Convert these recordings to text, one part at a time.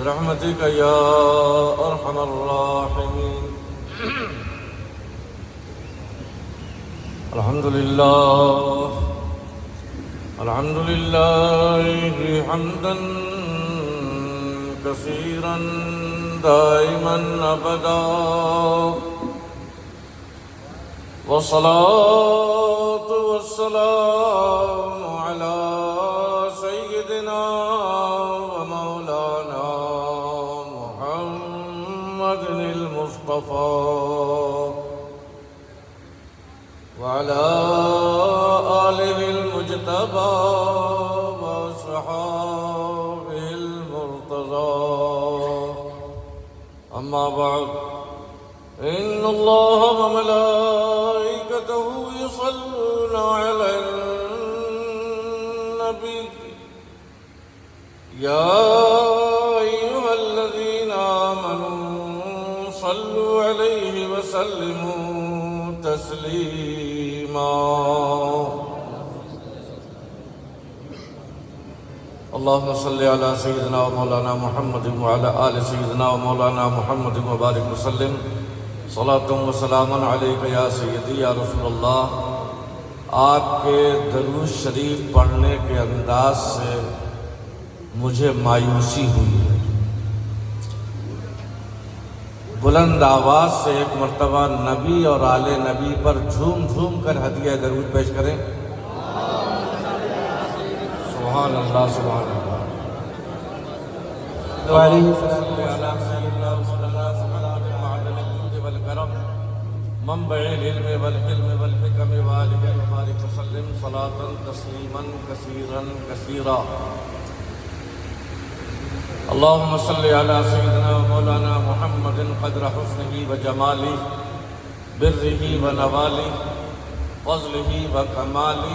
برحمتك يا أرحم الراحمين. الحمد لله حمدا كثيرا دائما أبدا، والصلاة والسلام على سيدنا ومولانا محمد المصطفى وعلى آله المجتبى وأصحابه المرتضى. أما بعد، إن الله وملائكته يصلون على النبي يا أيها الذين آمنوا صلوا عليه وسلموا تسليما. اللهم صل على سيدنا ومولانا محمد وعلى آل سيدنا ومولانا محمد وبارك وسلم صلاة و سلام علیک یا سیدی یا رسول اللہ. آپ کے درود شریف پڑھنے کے انداز سے مجھے مایوسی ہوئی ہے. بلند آواز سے ایک مرتبہ نبی اور آل نبی پر جھوم جھوم کر ہدیہ درود پیش کریں. سبحان اللہ سبحان اللہ. منبع العلم والحلم والحکم وآلہ وبارک وسلم صلاة تسلیما کثیرا کثیرا. اللهم صل على سيدنا ومولانا محمد قدر حسنه وجماله بره ونواله فضله وكماله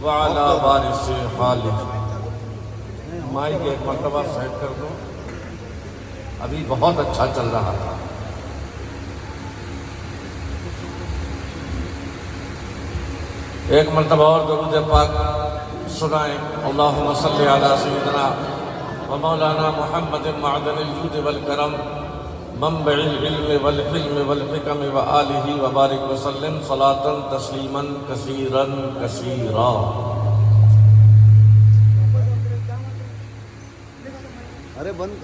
وعلى وارث حاله. مائک ایک مرتبہ سیٹ کر دو، ابھی بہت اچھا چل رہا تھا. ایک مرتبہ اور درود پاک سنائیں. اللہم صلی علی سیدنا ومولانا محمد معدن الجود والکرم منبع العلم والحلم والحکم وآلہ وبارک وسلم صلاة تسلیما کثیرا کثیرا. ارے بند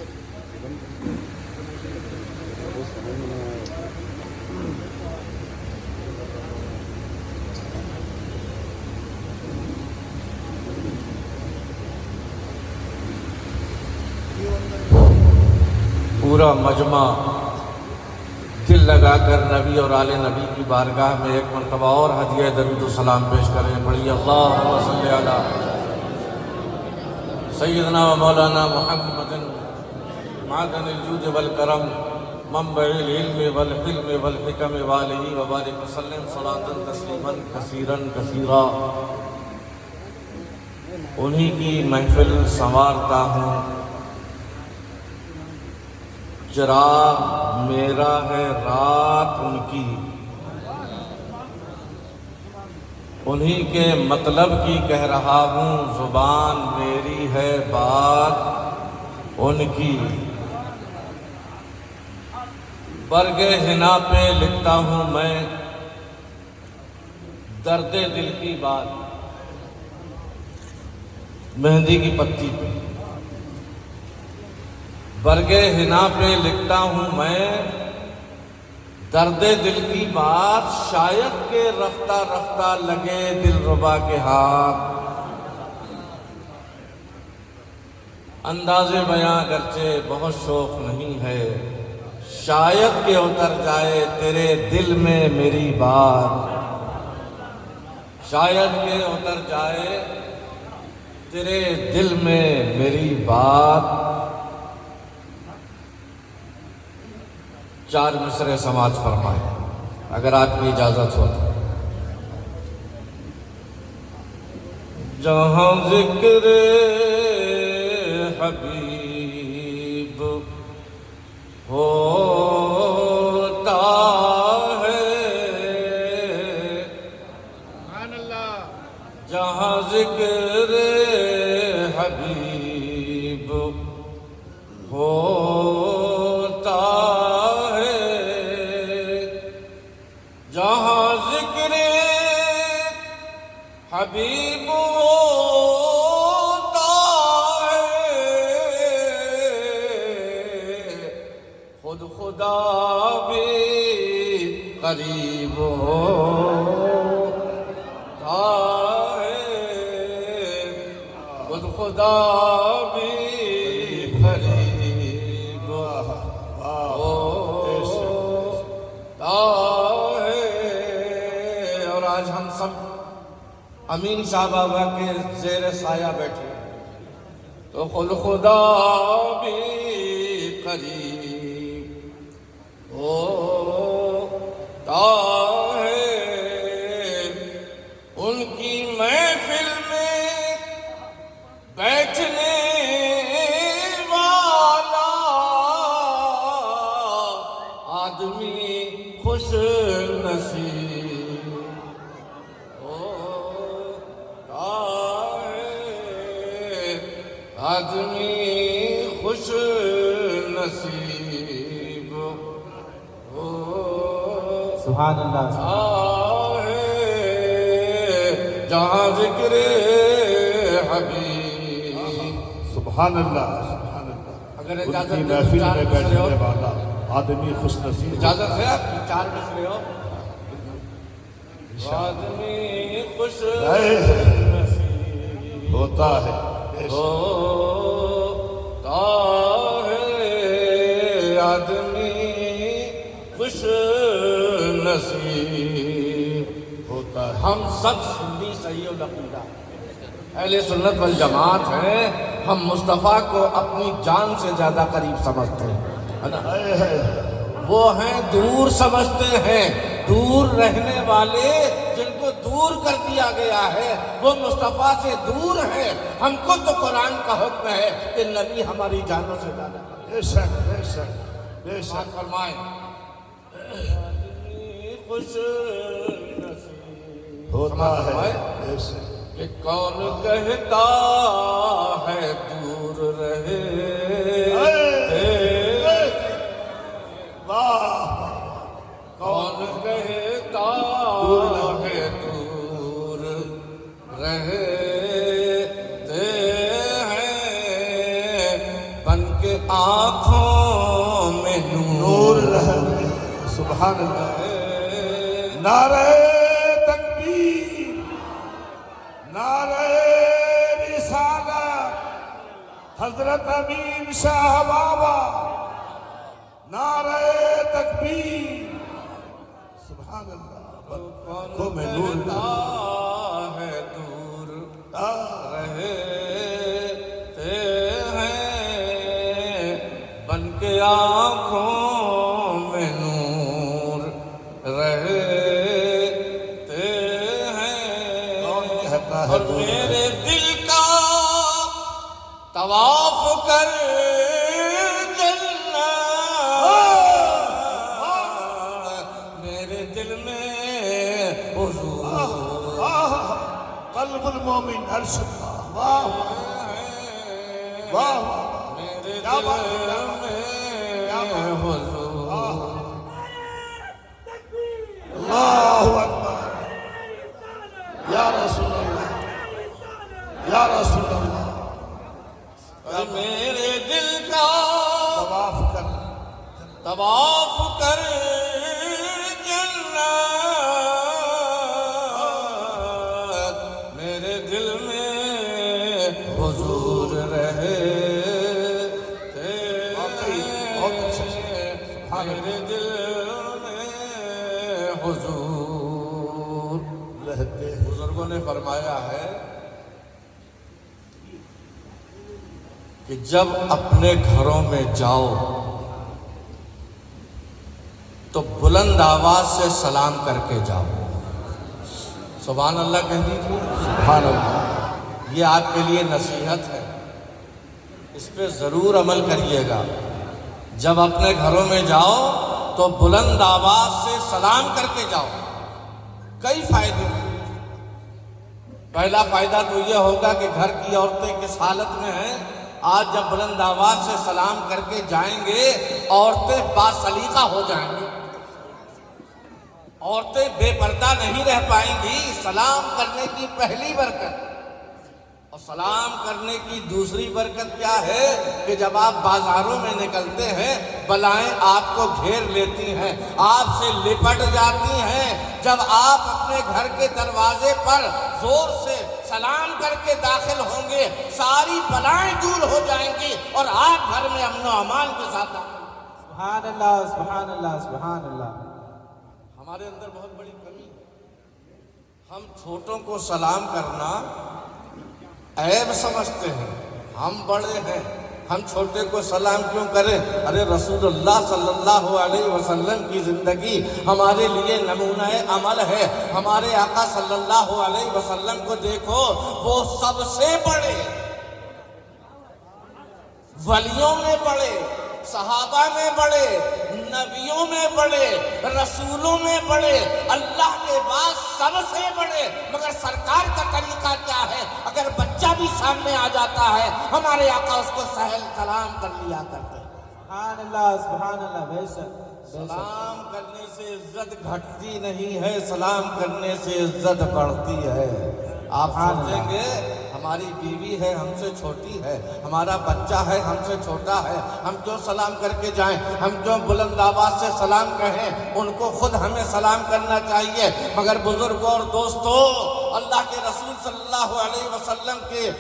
پورا مجمع دل لگا کر نبی اور آل نبی کی بارگاہ میں ایک مرتبہ اور ہدیہ درود و سلام پیش کریں. پڑھیے اللہم صلی علی سیدنا و مولانا محمد معدن الجود والکرم منبع العلم والحلم والحکم وآلہ وبارک وسلم صلاة تسلیما کثیرا کثیرا. انہی کی محفل سنوارتا ہوں. چراغ میرا ہے رات ان کی، انہی کے مطلب کی کہہ رہا ہوں. زبان میری ہے بات ان کی، برگ حنا پہ لکھتا ہوں میں درد دل کی بات. مہندی کی پتی پہ برگ حنا پہ لکھتا ہوں میں درد دل کی بات. شاید کہ رفتہ رفتہ لگے دل ربا کے ہاتھ. انداز بیاں گرچہ بہت شوق نہیں ہے، شاید کہ اتر جائے تیرے دل میں میری بات. شاید کہ اتر جائے تیرے دل میں میری بات. 4 مصرعے سماعت فرمائے اگر آپ کی اجازت ہو تو. جہاں ذکر حبیب ہوتا ہے، جہاں ذکر حبیب ہو جہاں ذکر حبیب ہوتا ہے خود خدا بھی قریب ہوتا ہے خود خدا بھی قریب ہوتا ہے۔ اور آج ہم سب امین شاہ بابا کے زیر سایہ بیٹھے تو خود خدا بھی قریب ہوتا ہے۔ ان کی محفل میں بیٹھنے والا آدمی خوش نصیب ہوتا ہے، آدمی خوش نصیب سبحان اللہ۔ ہے جہاں ذکر حبیب۔ سبحان اللہ سبحان اللہ۔ اگر ان اجازت کی دے تو محفل چار میں مصرے بیٹھنے اور والا آدمی خوش نصیب اجازت ہے آپ کی؟ چار مصرے ہو آدمی خوش نصیب ہوتا ہے۔ ہوتا ہے، آدمی خوش نصیب ہوتا ہے۔ ہم سب سنی صحیح العقیدہ اہل سنت والجماعت ہیں۔ ہم مصطفیٰ کو اپنی جان سے زیادہ قریب سمجھتے ہیں، ہے نا؟ وہ ہیں دور سمجھتے ہیں، دور رہنے والے جن کو دور کر دیا گیا ہے وہ مصطفیٰ سے دور ہیں۔ ہم کو تو قرآن کا حکم ہے کہ نبی ہماری جانوں سے زیادہ بے شک بے شک بے شک۔ فرمائیں خوش نصیب ہوتا ہے فرمائیں بے شک۔ کہ کون کہتا ہے دور رہے کون کہتا ہے دور رہتے ہیں بن کے آنکھوں میں نور رہتے ہیں۔ سبحان اللہ۔ نعرہ تکبیر، نعرہ رسالت، حضرت امین شاہ بابا، نعرہ تکبیر۔ سبحان اللہ۔ کو میں نور کہتا ہے دور رہتے ہیں بن کے آنکھوں میں نور رہتے ہیں۔ کون کہتا ہے اور دور میرے دل کا طواف کر میرے دل میں حضور قلب المومن عرش اللہ۔ واہ واہ واہ۔ میرے کیا دل بات ہے، میں حضور اللہ اکبر۔ یا رسول اللہ یا رسول اللہ۔ اور میرے دل کا طواف کر طواف کر جنت میرے دل میں حضور رہتے بہت اچھا سے۔ میرے دل میں حضور رہتے ہیں۔ بزرگوں نے فرمایا ہے کہ جب اپنے گھروں میں جاؤ تو بلند آواز سے سلام کر کے جاؤ۔ سبحان اللہ کہہ دیجیے۔ سبحان اللہ۔ یہ آپ کے لیے نصیحت ہے، اس پہ ضرور عمل کریے گا۔ جب اپنے گھروں میں جاؤ تو بلند آواز سے سلام کر کے جاؤ۔ کئی فائدے ہیں۔ پہلا فائدہ تو یہ ہوگا کہ گھر کی عورتیں کس حالت میں ہیں، آج جب بلند آواز سے سلام کر کے جائیں گے عورتیں باسلیقہ ہو جائیں گی۔ عورتیں بے پردہ نہیں رہ پائیں گی۔ سلام کرنے کی پہلی برکت اور سلام کرنے کی دوسری برکت کیا ہے کہ جب آپ بازاروں میں نکلتے ہیں بلائیں آپ کو گھیر لیتی ہیں، آپ سے لپٹ جاتی ہیں۔ جب آپ اپنے گھر کے دروازے پر زور سے سلام کر کے داخل ہوں گے ساری بلائیں دور ہو جائیں گی اور آپ گھر میں امن و امان کے ساتھ آئیں گے۔ سبحان اللہ، سبحان اللہ، سبحان اللہ۔ ہمارے اندر بہت بڑی کمی ہے، ہم چھوٹوں کو سلام کرنا عیب سمجھتے ہیں۔ ہم بڑے ہیں، ہم چھوٹے کو سلام کیوں کریں؟ ارے رسول اللہ صلی اللہ علیہ وسلم کی زندگی ہمارے لیے نمونہ عمل ہے۔ ہمارے آقا صلی اللہ علیہ وسلم کو دیکھو، وہ سب سے بڑے، ولیوں میں بڑے، صحابہ میں بڑے، نبیوں میں بڑے، رسولوں میں بڑے، اللہ کے بعد سب سے بڑے، مگر سرکار کا طریقہ کیا ہے؟ اگر بچہ بھی سامنے آ جاتا ہے ہمارے آقا اس کو سہل سلام کر لیا کرتے ہیں۔ سبحان اللہ، سبحان اللہ، بے شک بے شک۔ سلام کرنے سے عزت گھٹتی نہیں ہے، سلام کرنے سے عزت بڑھتی ہے۔ آپ سوچیں گے ہماری بیوی ہے ہم سے چھوٹی ہے، ہمارا بچہ ہے ہم سے چھوٹا ہے، ہم کیوں سلام کر کے جائیں؟ ہم کیوں بلند آواز سے سلام کہیں؟ ان کو خود ہمیں سلام کرنا چاہیے۔ مگر بزرگوں اور دوستوں، اللہ کے رسول صلی اللہ علیہ وسلم کے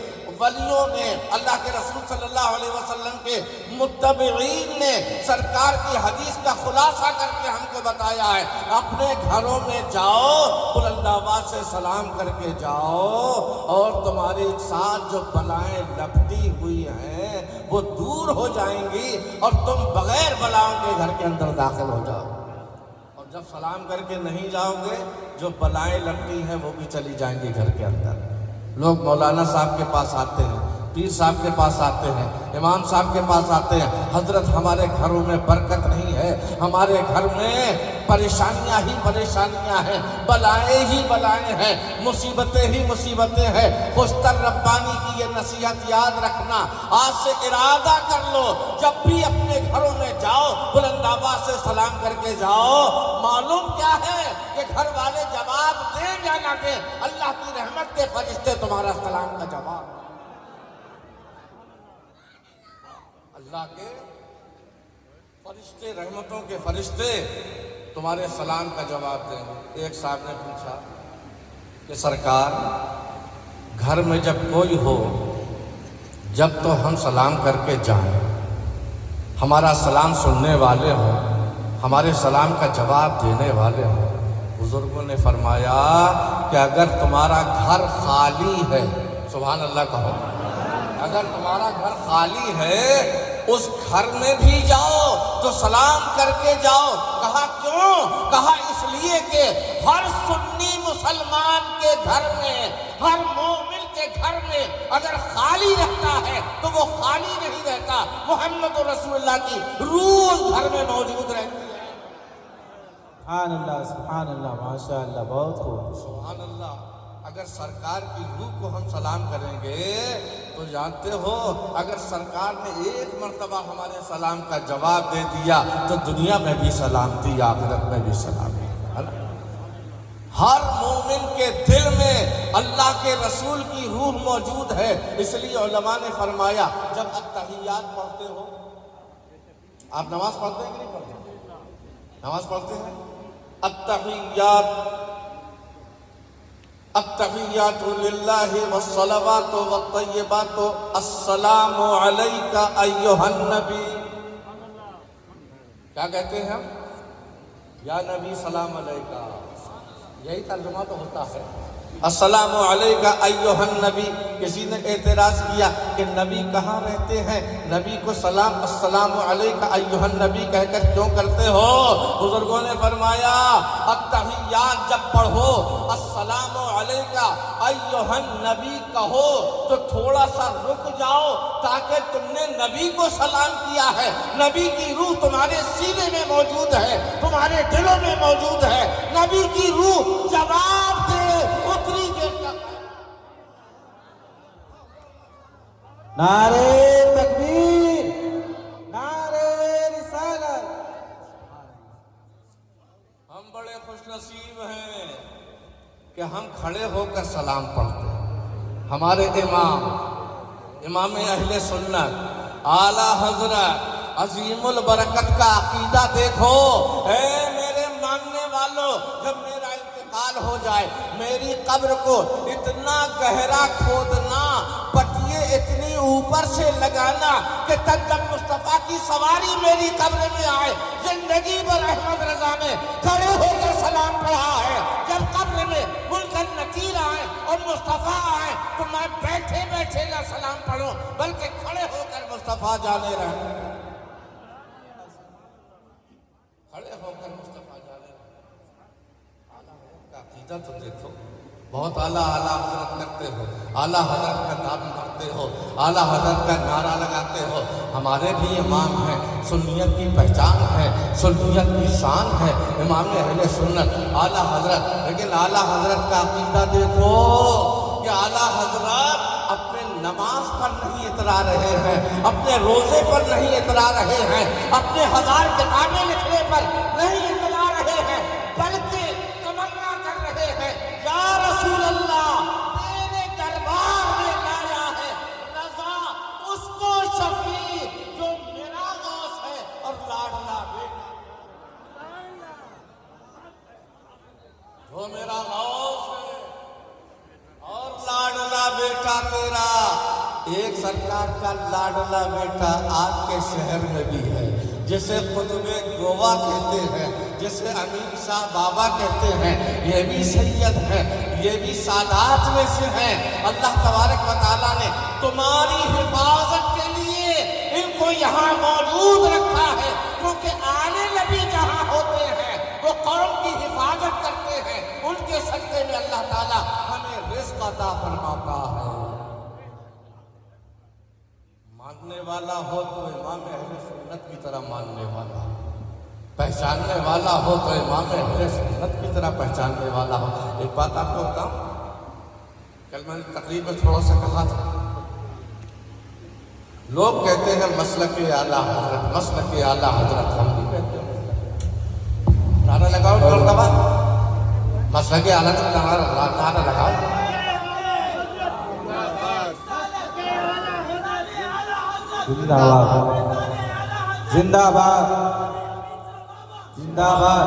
ولیوں نے، اللہ کے رسول صلی اللہ علیہ وسلم کے متبعین نے سرکار کی حدیث کا خلاصہ کر کے ہم کو بتایا ہے، اپنے گھروں میں جاؤ، بلند آواز سے سلام کر کے جاؤ، اور تمہارے ساتھ جو بلائیں لپٹی ہوئی ہیں وہ دور ہو جائیں گی اور تم بغیر بلاؤں کے گھر کے اندر داخل ہو جاؤ۔ اور جب سلام کر کے نہیں جاؤ گے جو بلائیں لپٹی ہیں وہ بھی چلی جائیں گی گھر کے اندر۔ لوگ مولانا صاحب کے پاس آتے ہیں، پیر صاحب کے پاس آتے ہیں، امام صاحب کے پاس آتے ہیں، حضرت ہمارے گھروں میں برکت نہیں ہے، ہمارے گھر میں پریشانیاں ہی پریشانیاں ہیں، بلائیں ہی بلائیں ہیں، مصیبتیں ہی مصیبتیں ہیں۔ خوشتر ربانی کی یہ نصیحت یاد رکھنا، آج سے ارادہ کر لو، جب بھی اپنے گھروں میں جاؤ بلند آواز سے سلام کر کے جاؤ۔ معلوم کیا ہے کہ گھر والے جواب دیں یا نہ دیں، اللہ کی رحمت کے فرشتے تمہارا سلام کا جواب، اللہ کے فرشتے، رحمتوں کے فرشتے تمہارے سلام کا جواب دیں گے۔ ایک صاحب نے پوچھا کہ سرکار گھر میں جب کوئی ہو، جب تو ہم سلام کر کے جائیں، ہمارا سلام سننے والے ہوں، ہمارے سلام کا جواب دینے والے ہوں۔ بزرگوں نے فرمایا کہ اگر تمہارا گھر خالی ہے، سبحان اللہ کہو، اگر تمہارا گھر خالی ہے اس گھر میں بھی جاؤ تو سلام کر کے جاؤ۔ کہا کیوں؟ کہا اس لیے کہ ہر سنی مسلمان کے گھر میں، ہر مومن کے گھر میں اگر خالی رہتا ہے تو وہ خالی نہیں رہتا، محمد رسول اللہ کی روح اس گھر میں موجود رہتی ہے۔ سبحان اللہ، ماشاء اللہ، بہت خوب۔ سبحان اللہ۔ اگر سرکار کی روح کو ہم سلام کریں گے تو جانتے ہو اگر سرکار نے ایک مرتبہ ہمارے سلام کا جواب دے دیا تو دنیا میں بھی سلامتی، آخرت میں بھی سلامتی۔ ہر مومن کے دل میں اللہ کے رسول کی روح موجود ہے، اس لیے علماء نے فرمایا جب التحیات پڑھتے ہو، آپ نماز پڑھتے ہیں کہ نہیں پڑھتے؟ نماز پڑھتے ہیں، التحیات للہ والصلوات والطیبات السلام علیک ایھا النبی، کیا کہتے ہیں ہم؟ یا نبی سلام علیکہ، یہی ترجمہ تو ہوتا ہے، السلام علیکہ ایھا النبی۔ کسی نے اعتراض کیا کہ نبی کہاں رہتے ہیں، نبی کو سلام السلام علیکہ ایھا النبی کہہ کر کیوں کرتے ہو؟ بزرگوں نے فرمایا التحیات جب پڑھو السلام علیکہ ایھا النبی کہو تو تھوڑا سا رک جاؤ، تاکہ تم نے نبی کو سلام کیا ہے، نبی کی روح تمہارے سینے میں موجود ہے، تمہارے دلوں میں موجود ہے، نبی کی روح جواب دے اتری دیر تک۔ نعرہ تکبیر، نعرہ رسالت۔ ہم بڑے خوش نصیب ہیں کہ ہم کھڑے ہو کر سلام پڑھتے ہیں. ہمارے امام اہل سنت اعلیٰ حضرت عظیم البرکت کا عقیدہ دیکھو. اے میرے ماننے والوں، جب میرا انتقال ہو جائے میری قبر کو اتنا گہرا کھودنا، پٹیے اتنی اوپر سے لگانا کہ تب جب مصطفیٰ کی سواری میری قبر میں آئے. زندگی بھر احمد رضا نے کھڑے ہو کر سلام پڑھا ہے. جب قبر میں منکر نکیر آئے اور مصطفیٰ آئے تو میں بیٹھے بیٹھے نہ سلام پڑھوں بلکہ کھڑے ہو کر مصطفیٰ جانے رہے. کھڑے ہو کر مصطفیٰ جانے اعلیٰ حضرت کا عقیدہ تو دیکھو. بہت اعلیٰ حضرت کرتے ہو، اعلیٰ حضرت کا نام کرتے ہو، اعلیٰ حضرت کا نعرہ لگاتے ہو. ہمارے بھی امام ہیں، سنیت کی پہچان ہے، سنیت کی شان ہے امام اہل سنت اعلیٰ حضرت. لیکن اعلیٰ حضرت کا عقیدہ دیکھو کہ اعلیٰ حضرت اپنے نماز پر نہیں اترا رہے ہیں، اپنے روزے پر نہیں اترا رہے ہیں، اپنے 1000 کتابیں لکھنے پر نہیں اترا رہے ہیں، بلکہ تمنا کر رہے ہیں یا رسول اللہ تیرے دربار میں لایا ہے رضا اس کو شفیع جو میرا غوث ہے اور لاڈلا بیٹا، جو میرا غوث ہے اور لاڈلا بیٹا تیرا. ایک سرکار کا لاڈلا بیٹا آپ کے شہر میں بھی ہے جسے قطب گوا کہتے ہیں، جسے امین شاہ بابا کہتے ہیں. یہ بھی سید ہیں، یہ بھی سادات میں سے ہیں. اللہ تبارک و تعالیٰ نے تمہاری حفاظت کے لیے ان کو یہاں موجود رکھا ہے، کیونکہ آنے نبی جہاں ہوتے ہیں وہ قوم کی حفاظت کرتے ہیں. ان کے صدقے میں اللہ تعالیٰ ہمیں رزق عطا فرماتا ہے. ماننے والا ہو تو امام اہل سنت کی طرح ماننے والا، پہچاننے والا ہو تو امام اہل سنت کی طرح پہچاننے والا ہو. ایک بات آپ کو بتاؤں، کل میں نے تقریب میں تھوڑا سا کہا تھا، لوگ کہتے ہیں مسلک اعلیٰ حضرت، مسلک اعلیٰ حضرت. ہم بھی کہتے ہیں، نعرہ لگاؤ مرتبہ مسلک اعلیٰ حضرت، نعرہ لگاؤ. زندہ باد، زندہ باد، زندہ باد.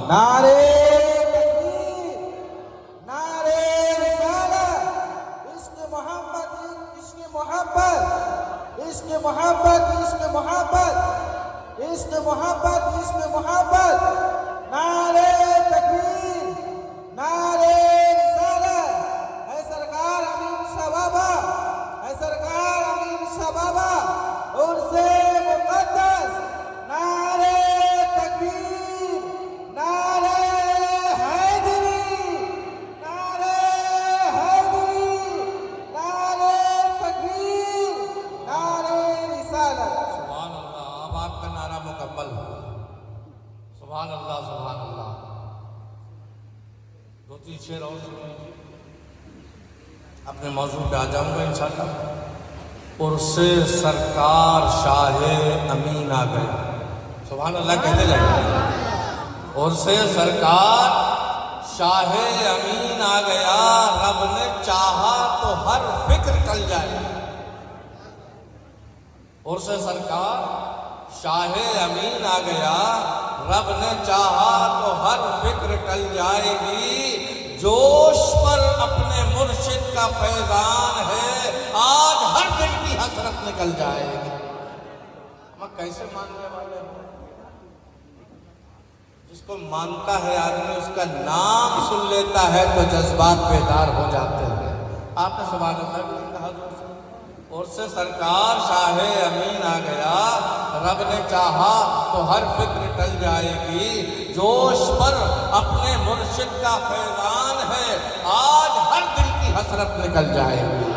نعرے تکبیر، نعرے رسالت. عشق محمد، عشق محبت، عشق محبت، عشق محبت، عشق محبت، عشق محبت. نعرے تکبیر، نعرے رسالت. ہے سرکار امین شاہ بابا، ہے سرکار امین شاہ بابا عرس مقدس. نعرے تکبیر، نعرے حیدری، نعرے حیدری، نعرے تکبیر، نعرے رسالت. سبحان اللہ. اب آپ کا نعرہ مکمل ہو. سبحان اللہ، سبحان اللہ. 2-3 شعر اور سن لیجیے. اپنے موضوع پہ آ جاؤں گا انشاءاللہ. عرس سرکار شاہ امین آ گئے. سبحان اللہ کہتے جائیں. عرس سرکار شاہ امین آ گیا، رب نے چاہا تو ہر فکر ٹل جائے. عرس سرکار شاہ امین آ گیا، رب نے چاہا تو ہر فکر ٹل جائے گی. جوش پر اپنے مرشد کا فیضان ہے، آج ہر دل کی حسرت نکل جائے گی. ہم کیسے ماننے والے ہیں؟ جس کو مانتا ہے آدمی اس کا نام سن لیتا ہے تو جذبات بیدار ہو جاتے ہیں. آپ نے سبحان اللہ بھی کہا. عرس سرکار شاہ امین آ گیا، رب نے چاہا تو ہر فکر ٹل جائے گی. جوش پر اپنے مرشد کا فیضان ہے، آج ہر دل کی حسرت نکل جائے گی.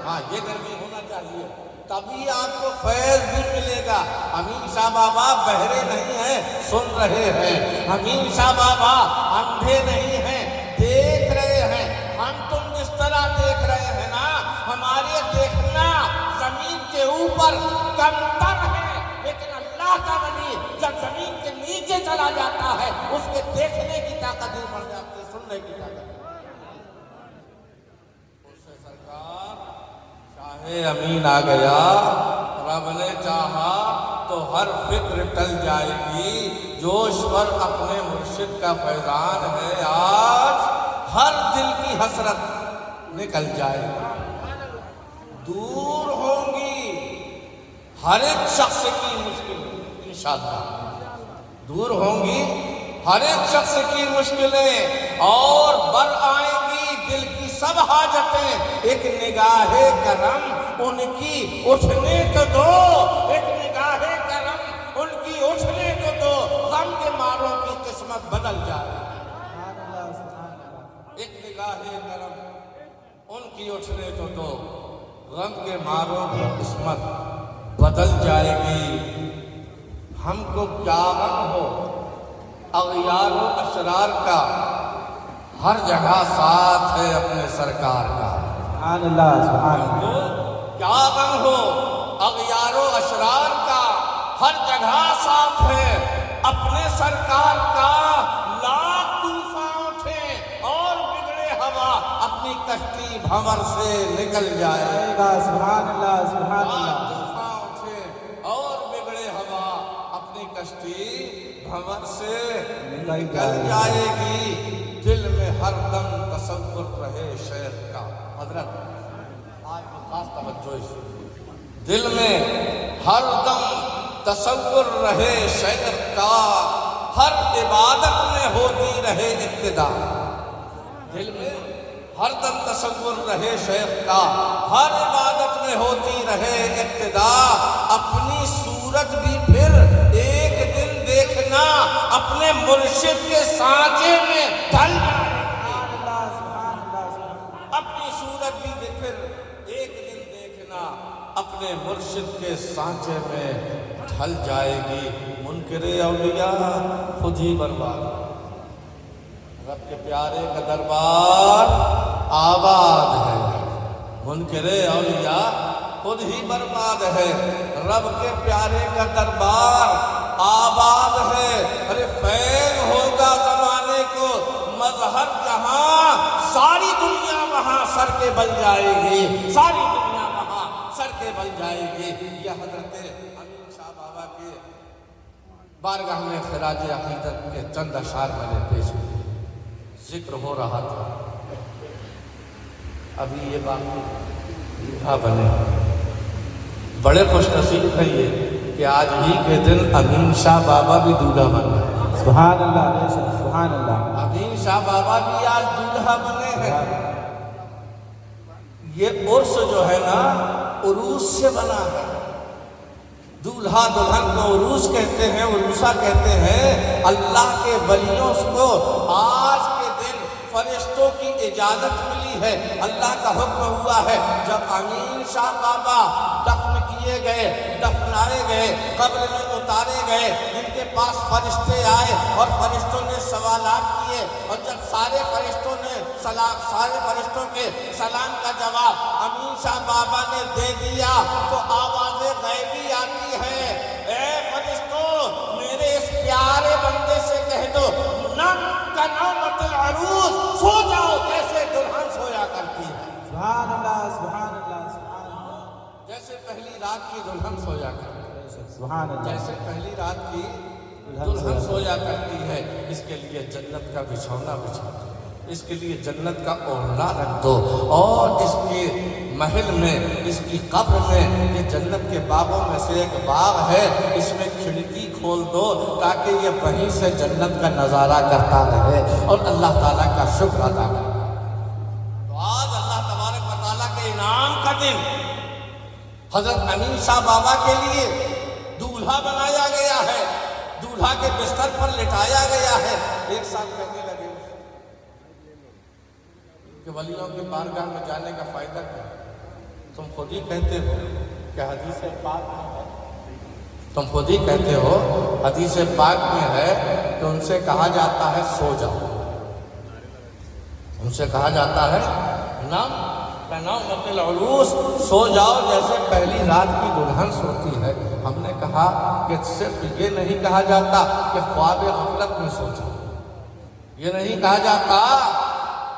ہاں یہ گرمی ہونا چاہیے، تبھی آپ کو فیض بھی ملے گا. امین شاہ بابا بہرے نہیں ہیں، سن رہے ہیں. امین شاہ بابا اندھے نہیں ہیں، دیکھ رہے ہیں. ہم تم جس طرح دیکھ رہے ہیں نا، ہمارے دیکھنا زمین کے اوپر کمتر ہے، لیکن اللہ کا ولی جب زمین کے نیچے چلا جاتا ہے، اس کے دیکھنے کی طاقت بھی بڑھ جاتی ہے، سننے کی طاقت۔ اس سے سرکار شاہ امین آ گیا، رب نے چاہا تو ہر فکر ٹل جائے گی، جوش پر اپنے مرشد کا فیضان ہے، آج ہر دل کی حسرت نکل جائے گی، دور ہوں گی ہر ایک شخص کی مشکلیں، انشاءاللہ دور ہوں گی ہر ایک شخص کی مشکلیں، اور بر آئیں گی دل کی سب حاجتیں، ایک نگاہ کرم ان کی اٹھنے تو دو، ایک نگاہ کرم ان کی اٹھنے تو دو، غم کے ماروں کی قسمت بدل جائے، ایک نگاہ کرم ان کی اٹھنے تو دو، غم کے ماروں کی قسمت بدل جائے گی۔ ہم کو کیا غم ہو اغیار و اشرار کا، ہر جگہ ساتھ ہے اپنے سرکار کا۔ سبحان اللہ، سبحان ہم اللہ۔ کو کیا غم ہو اغیار و اشرار کا، ہر جگہ ساتھ ہے اپنے سرکار کا، لاکھ طوفان اٹھے اور بگڑے ہوا، اپنی کشتی بھنور سے نکل جائے۔ سبحان اللہ، سبحان اللہ۔ طوفان اٹھے اور بگڑے ہوا، اپنی کشتی بھنور سے نکل جائے گی، دل میں ہر دم تصور رہے شیخ کا۔ حضرت آج خاص توجہ اس، دل میں ہر دم تصور رہے شیخ کا، ہر عبادت میں ہوتی رہے ابتدا، دل میں ہر دم تصور رہے شیخ کا، ہر عبادت میں ہوتی رہے ابتدا، اپنی صورت بھی پھر ایک دن دیکھنا اپنے مرشد کے سانچے میں ڈھل جائے، اپنی صورت بھی پھر ایک دن دیکھنا اپنے مرشد کے سانچے میں ڈھل جائے گی، منکر اولیاء خود ہی برباد، رب کے پیارے کا دربار آباد ہے، منکر اولیاء خود ہی برباد ہے، رب کے پیارے کا دربار آباد ہے، ارے فیض ہوگا زمانے کو مظہر جہاں، ساری دنیا وہاں سر کے بل جائے گی، ساری دنیا وہاں سر کے بل جائے گی۔ یہ حضرت امین شاہ بابا کے بارگاہ میں خراج عقیدت کے چند اشعار میں نے پیش کیے، ذکر ہو رہا تھا، ابھی یہ باقی دولہا بنے، بڑے خوش نصیب ہیں یہ کہ آج ہی کے دن امین شاہ بابا بھی دولہا بن گئے۔ سبحان اللہ، بے شک، سبحان اللہ۔ امین شاہ بابا بھی آج دولہا بنے ہیں۔ یہ عرس جو ہے نا عروس سے بنا ہے، دولہا دلہن کو عروس کہتے ہیں، عروسہ کہتے ہیں، اللہ کے ولیوں کو آج کے دن فرشتوں کی اجازت ملی ہے، اللہ کا حکم ہوا ہے، جب امین شاہ بابا دفن کیے گئے، دفنائے گئے، قبر میں اتارے گئے، ان کے پاس فرشتے آئے اور فرشتوں نے سوالات کیے، اور جب سارے فرشتوں کے سلام کا جواب امین شاہ بابا نے دے دیا تو آواز غیبی آتی ہے، اے فرشتوں میرے اس پیارے بندے سے کہہ دو نم کا نومت العروس، سو جاؤ جیسے دلہن سویا کرتی ہے، سبحان اللہ، سبحان اللہ، سبحان اللہ، جیسے پہلی رات کی دلہن سویا کرتی ہے، سبحان اللہ، جیسے پہلی رات کی دلہن سویا کرتی ہے، اس کے لیے جنت کا بچھونا بچھا دو، اس کے لیے جنت کا اوڑھنا رکھ دو، اور اس کے محل میں، اس کی قبر میں، یہ جنت کے باغوں میں سے ایک باغ ہے، اس میں کھڑکی کھول دو تاکہ یہ وہیں سے جنت کا نظارہ کرتا رہے اور اللہ تعالیٰ کا شکر ادا کرے۔ تو آج اللہ تبارک و تعالیٰ کے انعام کا دن حضرت امین شاہ بابا کے لیے دولہا بنایا گیا ہے، دولہا کے بستر پر لٹایا گیا ہے۔ ایک ساتھ کہنے لگے کہ ولیوں کے بارگاہ میں جانے کا فائدہ کیا؟ تم خود ہی کہتے ہو کہ حدیث پاک میں ہے، تم خود ہی کہتے ہو حدیث پاک میں ہے کہ ان سے کہا جاتا ہے سو جاؤ، ان سے کہا جاتا ہے نام العروس، سو جاؤ جیسے پہلی رات کی دلہن سوتی ہے۔ ہم نے کہا کہا کہ صرف یہ نہیں کہا جاتا کہ خواب غفلت میں سو جاؤ، یہ نہیں کہا جاتا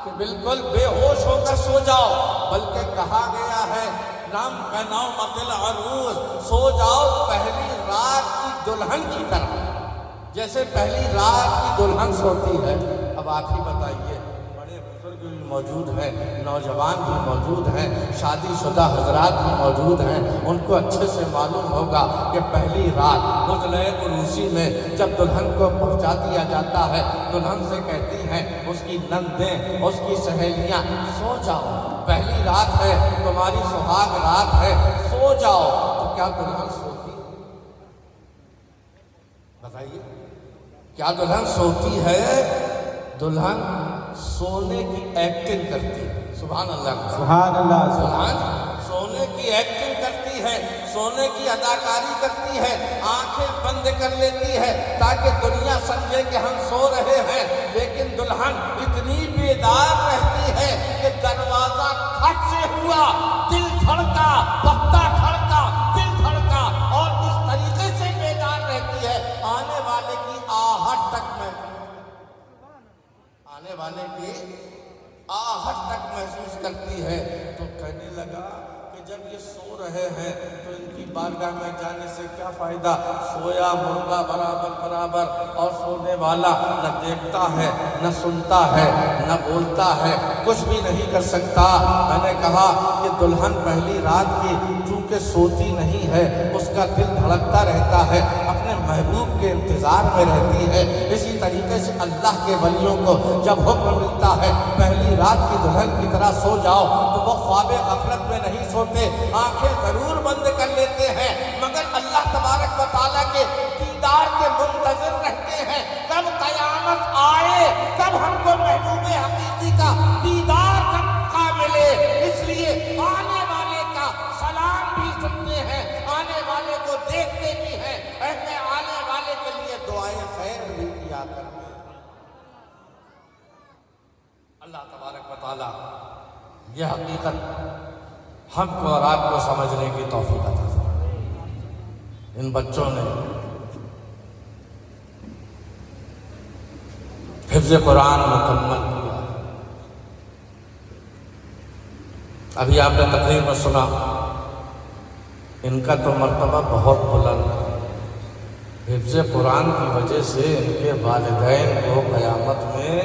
کہ بالکل بے ہوش ہو کر سو جاؤ، بلکہ کہا گیا ہے نام کنومۃ العروس، سو جاؤ پہلی رات کی دلہن کی طرح، جیسے پہلی رات کی دلہن سوتی ہے۔ اب آپ ہی بتائیے، بڑے بزرگ بھی موجود ہیں، نوجوان بھی موجود ہیں، شادی شدہ حضرات بھی موجود ہیں، ان کو اچھے سے معلوم ہوگا کہ پہلی رات غسل عروسی میں جب دلہن کو پہنچا دیا جاتا ہے، دلہن سے کہتی ہیں اس کی نندیں، اس کی سہیلیاں، سو جاؤ، پہلی رات ہے، تمہاری سہاگ رات ہے، سو جاؤ۔ تو کیا دلہن سوتی؟ بتائیے، کیا دلہن سوتی ہے؟ دلہن سونے کی ایکٹنگ کرتی ہے۔ سبحان اللہ، سبحان اللہ، دلہن سونے کی ایکٹنگ کرتی ہے، سونے کی اداکاری کرتی ہے، آنکھیں بند کر لیتی ہے تاکہ دنیا سمجھے کہ ہم سو رہے ہیں، لیکن دلہن اتنی بیدار رہتی ہے کہ دروازہ کھٹ سے ہوا، دل دھڑکا، پتا کھڑکا، دل دھڑکا، اور اس طریقے سے بیدار رہتی ہے آنے والے کی آہٹ تک محسوس کرتی ہے۔ تو کہنے لگا کہ جب یہ سو رہے ہیں تو ان کی بارگاہ میں جانے سے کیا فائدہ؟ سویا مردہ برابر، اور سونے والا نہ دیکھتا ہے، نہ سنتا ہے، نہ بولتا ہے، کچھ بھی نہیں کر سکتا۔ میں نے کہا کہ دلہن پہلی رات کی چونکہ سوتی نہیں ہے، اس کا دل دھڑکتا رہتا ہے، اپنے محبوب کے انتظار میں رہتی ہے۔ اسی طریقے سے اللہ کے ولیوں کو جب حکم ملتا ہے پہلی رات کی دلہن کی طرح سو جاؤ، تو وہ خواب غفلت میں نہیں سوتے، آنکھیں ضرور بند کر لیتے ہیں، مگر اللہ تبارک و تعالیٰ کے دیدار کے منتظر رہتے ہیں، کب قیامت آئے، کب ہم کو محبوب حقیقی کا دیدار کا موقع ملے۔ اس لیے آنے والے کا سلام بھی سنتے ہیں، آنے والے کو دیکھتے بھی ہیں، اہل آنے والے کے لیے دعائیں خیر بھی کیا کرتے ہیں۔ اللہ تبارک و تعالیٰ یہ حقیقت ہم کو اور آپ کو سمجھنے کی توفیق عطا فرمائے۔ ان بچوں نے حفظ قرآن مکمل کیا۔ ابھی آپ نے تقریر میں سنا، ان کا تو مرتبہ بہت بلند ہے۔ حفظ قرآن کی وجہ سے ان کے والدین کو قیامت میں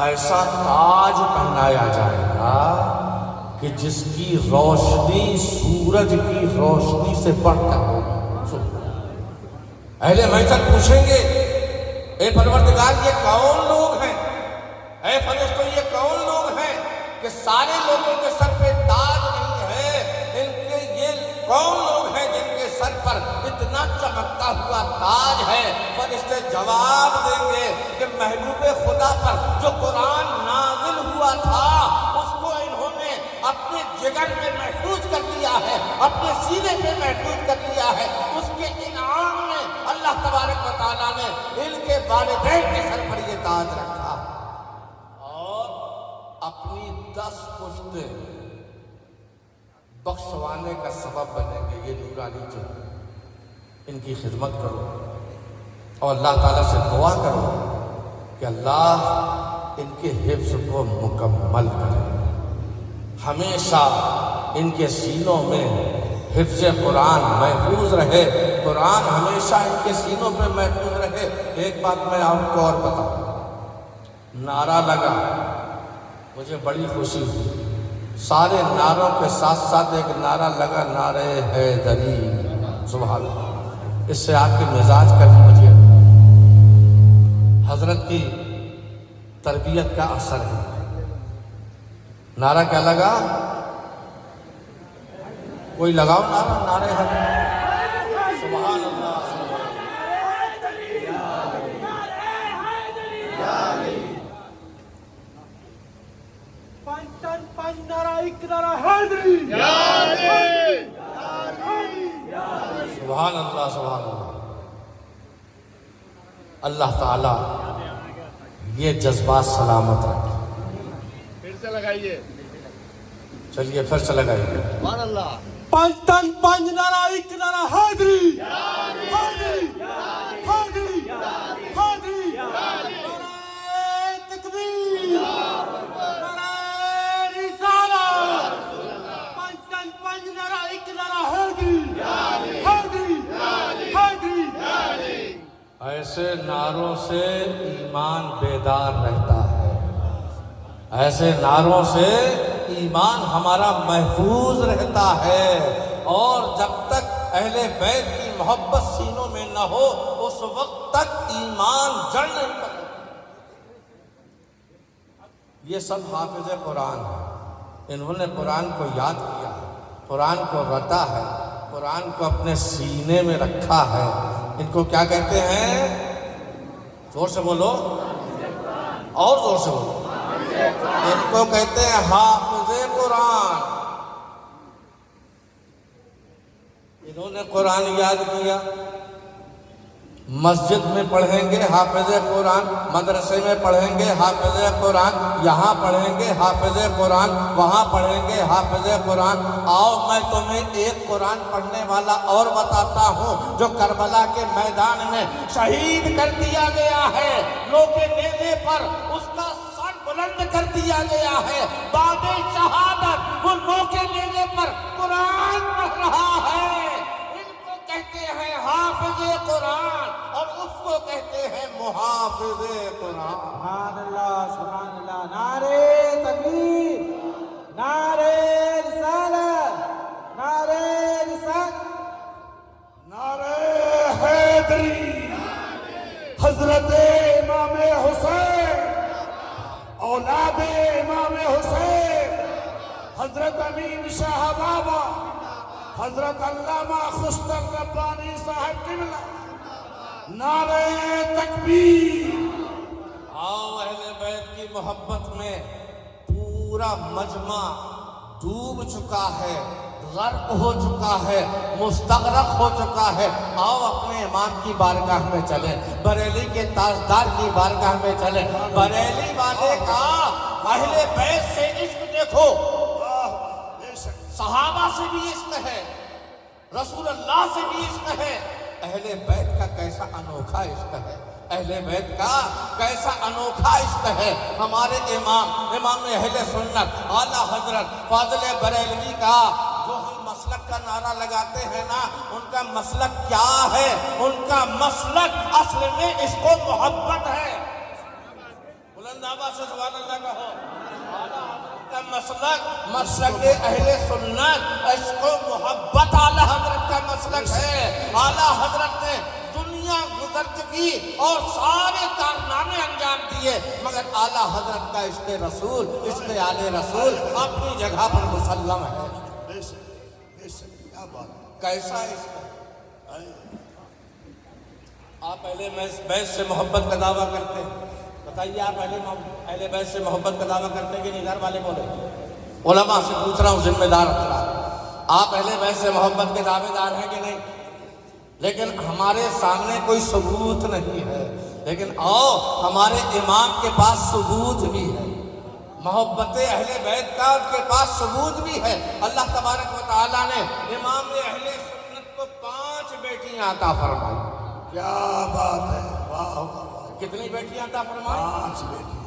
ایسا تاج پہنایا جائے گا کہ جس کی روشنی سورج کی روشنی سے بڑھ کر ہوگی۔ اہل محشر پوچھیں گے، اے پروردگار یہ کون لوگ ہیں، اے فرشتوں یہ کون لوگ ہیں کہ سارے لوگوں کے سر پہ تاج نہیں ہے، ان کے یہ کون لوگ ہیں جن کے سر پر اتنا چمکتا ہوا تاج ہے؟ فرشتے جواب دیں گے کہ محبوب خدا پر جو قرآن نازل ہوا تھا اس کو انہوں نے اپنے جگر میں محفوظ کر لیا ہے، اپنے سینے پہ محفوظ کر لیا ہے۔ اس کے انعام میں اللہ تبارک و تعالیٰ نے ان کے والدین کے سر پر یہ تاج رکھا، اور اپنی 10 پشتیں بخشوانے کا سبب بنیں گے۔ یہ نورانی جو ان کی خدمت کرو اور اللہ تعالیٰ سے دعا کرو کہ اللہ ان کے حفظ کو مکمل کرے، ہمیشہ ان کے سینوں میں حفظ قرآن محفوظ رہے، قرآن ہمیشہ ان کے سینوں پہ محفوظ رہے۔ ایک بات میں آپ کو اور بتاؤں، نعرہ لگا، مجھے بڑی خوشی ہوئی، سارے نعروں کے ساتھ ساتھ ایک نعرہ لگا، نعرہ حیدری۔ سبحان اللہ، اس سے آپ کے مزاج کا بھی مجھے حضرت کی تربیت کا اثر ہے۔ نعرہ کیا لگا؟ کوئی لگاؤ نعرہ، نعرہ حیدری۔ سبحان اللہ، سبحان اللہ، سبحان اللہ۔ اللہ تعالیٰ یہ جذبات سلامت رکھے۔ پھر سے لگائیے، چلیے پھر سے لگائیے۔ سبحان اللہ۔ پانچ تن پانچ نعرہ ایک نعرہ حیدری حیدری حیدری حیدری نعرہ تکبیر نعرہ رسالت پانچ تن پانچ نعرہ ایک نعرہ حیدری حیدری حیدری ایسے نعروں سے ایمان بیدار رہتا ہے، ایسے نعروں سے ایمان ہمارا محفوظ رہتا ہے، اور جب تک اہل بیت کی محبت سینوں میں نہ ہو اس وقت تک ایمان جڑ نہیں پڑتا۔ یہ سب حافظ قرآن ہیں، انہوں نے قرآن کو یاد کیا، قرآن کو رٹا ہے، قرآن کو اپنے سینے میں رکھا ہے۔ ان کو کیا کہتے ہیں؟ زور سے بولو اور زور سے بولو۔ ان کو کہتے ہیں حافظ قرآن۔ انہوں نے قرآن یاد کیا، مسجد میں پڑھیں گے حافظ قرآن، مدرسے میں پڑھیں گے حافظ قرآن، یہاں پڑھیں گے حافظ قرآن، وہاں پڑھیں گے حافظ قرآن۔ آؤ میں تمہیں ایک قرآن پڑھنے والا اور بتاتا ہوں جو کربلا کے میدان میں شہید کر دیا گیا ہے، لوہ کے نیزے پر اس کا سر بلند کر دیا گیا ہے، بعد شہادت وہ لوہ کے نیزے پر قرآن پڑھ رہا ہے۔ کہتے ہیں حافظ قرآن اور اس کو کہتے ہیں محافظ قرآن۔ سبحان اللہ سبحان اللہ، نعرہ تکبیر نعرہ رسالت نعرہ رسالت نعرہ حیدری، حضرت امام حسین اولاد امام حسین، حضرت امین شاہ بابا، حضرت علامہ خستر ربانی صاحب قبلہ، نعرہ تکبیر۔ آؤ اہل بیت کی محبت میں پورا مجمع ڈوب چکا ہے، غرق ہو چکا ہے، مستغرق ہو چکا ہے۔ آؤ اپنے امام کی بارگاہ میں چلیں، بریلی کے تاجدار کی بارگاہ میں چلیں۔ بریلی والے کا اہل بیت سے عشق دیکھو، صحابہ سے بھی عشق ہے، رسول اللہ سے بھی عشق ہے، اہل بیت کا کیسا انوکھا عشق ہے، اہل بیت کا کیسا انوکھا عشق ہے۔ ہمارے امام اہل سنت اعلیٰ حضرت فاضل بریلوی کا جو ہم مسلک کا نعرہ لگاتے ہیں نا، ان کا مسلک کیا ہے؟ ان کا مسلک اصل میں عشق و محبت ہے۔ بلند آواز سے سبحان اللہ کہو۔ کا مسلک اہل سنت عشق و محبت اعلیٰ حضرت کا مسلک ہے۔ اعلیٰ حضرت نے دنیا گزر چکی اور سارے کارنامے انجام دیے، مگر اعلیٰ حضرت کا عشق رسول، عشق آل رسول اپنی جگہ پر مسلم ہے۔ کیسا عشق ہے؟ آپ اہل بیت سے محبت کا دعویٰ کرتے ہیں، بتائیے آپ اہل بیت سے محبت کا دعویٰ کرتے ہیں کہ نہیں؟ گھر والے بولے، علماء سے پوچھ رہا ہوں، ذمہ دار افراد، آپ اہل بیت سے محبت کے دعوے دار ہیں کہ نہیں؟ لیکن ہمارے سامنے کوئی ثبوت نہیں ہے، لیکن آؤ ہمارے امام کے پاس ثبوت بھی ہے، محبت اہل بیت کا ان کے پاس ثبوت بھی ہے۔ اللہ تبارک و تعالیٰ نے امام اہل سنت کو 5 بیٹیاں عطا فرمائی۔ کیا بات ہے، واہ واہ۔ کتنی بیٹیاں عطا فرمائی؟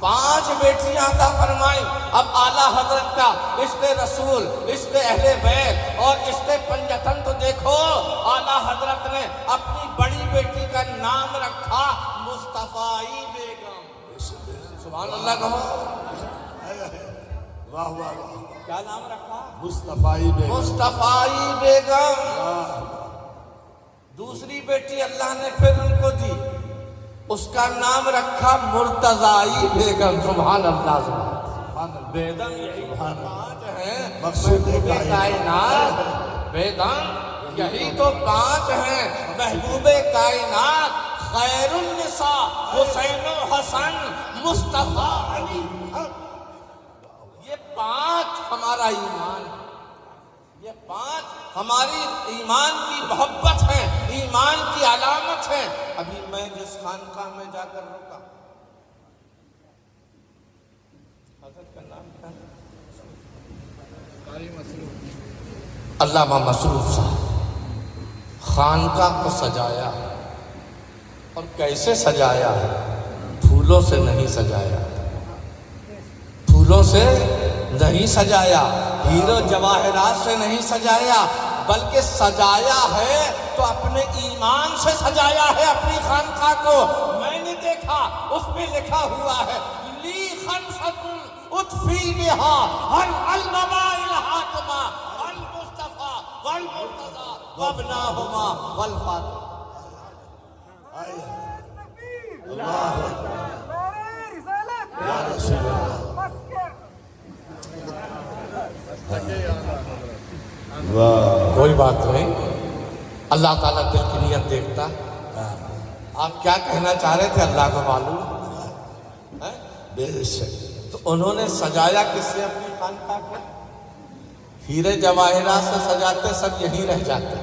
5 بیٹیاں عطا فرمائی۔ اب اعلیٰ حضرت کا عشق رسول، عشق اہل بیت اور عشق پنجتن تو دیکھو، اعلیٰ حضرت نے اپنی بڑی بیٹی کا نام رکھا مصطفی بیگم۔ سبحان اللہ کہو۔ واہ واہ، کیا نام رکھا؟ مصطفی بیگم۔ مصطفی بیگم۔ دوسری بیٹی اللہ نے پھر ان کو دی، اس کا نام رکھا مرتضی بیگم۔ سبحان اللہ سبحان اللہ۔ بیگم یہی 5 ہیں، مقصود کائنات، بیگم یہی تو 5 ہیں، محبوب کائنات، خیر النساء، حسین و حسن، مصطفیٰ علی۔ یہ 5 ہمارا ایمان ہے، یہ 5 ہماری ایمان کی محبت ہے، ایمان کی علامت ہے۔ ابھی میں جس خانقاہ میں جا کر رکا، حضرت کا نام کیا ہے؟ علامہ مسعود صاحب خانقاہ کو سجایا، اور کیسے سجایا ہے؟ پھولوں سے نہیں سجایا، پھولوں سے نہیں سجایا، ہیرو جواہرات سے نہیں سجایا، بلکہ سجایا ہے تو اپنے ایمان سے سجایا ہے اپنی خانقاہ کو۔ میں نے دیکھا اس میں لکھا ہوا ہے لی خمسۃ اطفی بہا ہر الماء الحاتمہ المصطفیٰ والمرتضیٰ وابناہما والفاطمہ۔ کوئی بات نہیں، اللہ تعالیٰ دل کی نیت دیکھتا۔ آپ کیا کہنا چاہ رہے تھے اللہ کو معلوم ہے؟ بے شک تو انہوں نے سجایا کس سے اپنی خانقاہ کو؟ ہیرے جواہرات سے سجاتے سب یہیں رہ جاتے،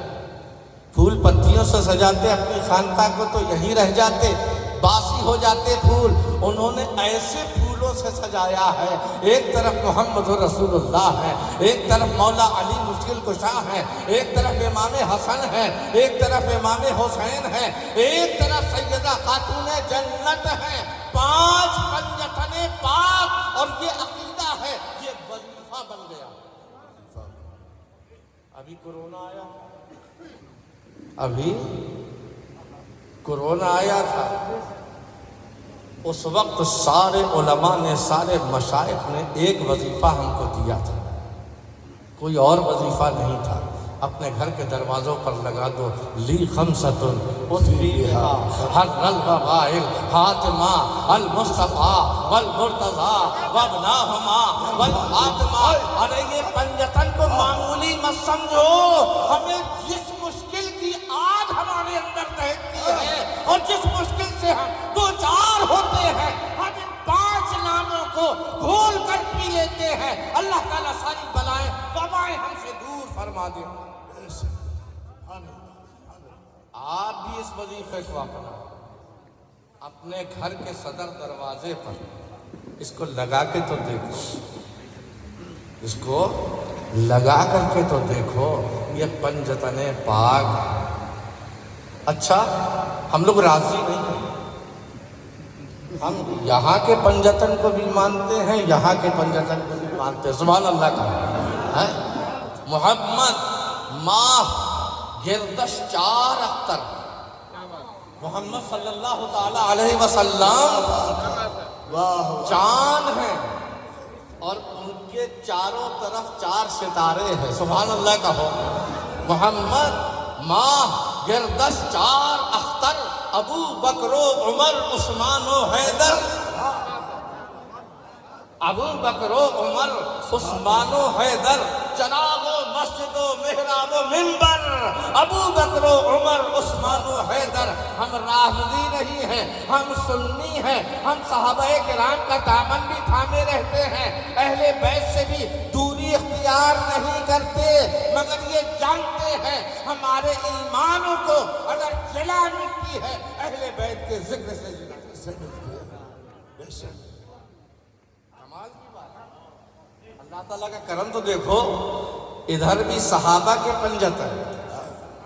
پھول پتیوں سے سجاتے اپنی خانقاہ کو تو یہیں رہ جاتے، باسی ہو جاتے پھول۔ انہوں نے ایسے پھولوں سے سجایا ہے، ایک طرف محمد رسول اللہ ہے، ایک طرف مولا علی مشکل کشا ہے، ایک طرف امام حسن ہے، ایک طرف امام حسین ہے، ایک طرف سیدہ خاتون جنت ہے، 5 پنجتن پاک، اور یہ عقیدہ ہے، یہ وظیفہ بن گیا۔ ابھی کورونا آیا تھا، اس وقت سارے علماء نے، سارے مشائخ نے ایک وظیفہ ہم کو دیا تھا، کوئی اور وظیفہ نہیں تھا۔ اپنے گھر کے دروازوں پر لگا دو لی خمسۃ اطفی بہا ہر الوبائل حاتمہ المصطفیٰ والمرتضیٰ وابناہما والفاطمہ۔ ارے یہ پنجتن کو معمولی مت سمجھو، ہمیں جس مشکل کی آگ ہمارے اندر دہتی ہے اور جس مشکل سے ہم دو چار ہوتے ہیں، ہم ان 5 ناموں کو گھول کر پی لیتے ہیں، اللہ تعالیٰ ساری بلائیں وبائیں ہم سے دور فرما دے۔ آپ بھی اس وظیفے کو اپنے گھر کے صدر دروازے پر اس کو لگا کے تو دیکھو، اس کو لگا کر کے تو دیکھو، یہ پنجتن پاک۔ اچھا ہم لوگ راضی نہیں ہیں، ہم یہاں کے پنجتن کو بھی مانتے ہیں، یہاں کے پنجتن کو بھی مانتے ہیں، سبحان اللہ کا۔ محمد ماہ گردش 4 اختر، محمد صلی اللہ تعالی علیہ وسلم چاند ہیں، اور ان کے چاروں طرف 4 ستارے ہیں، سبحان اللہ کا ہو۔ محمد ماہ گردش 4 اختر، ابو بکر و عمر عثمان و حیدر، ابو بکر و عمر عثمان و حیدر، چراغ و مسجد و محراب و منبر، ابو بکر و عمر عثمان و حیدر۔ ہم رافضی نہیں ہیں، ہم سنی ہیں، ہم صحابہ کرام کا دامن بھی تھامے رہتے ہیں، اہل بیت سے بھی دوری اختیار نہیں کرتے، مگر یہ جانتے ہیں ہمارے ایمانوں کو اگر جلا ملتی ہے اہل بیت کے ذکر سے جلا ملتی ہے۔ کمال کی بات ہے، اللہ تعالیٰ کا کرم تو دیکھو، ادھر بھی صحابہ کے پنجتن،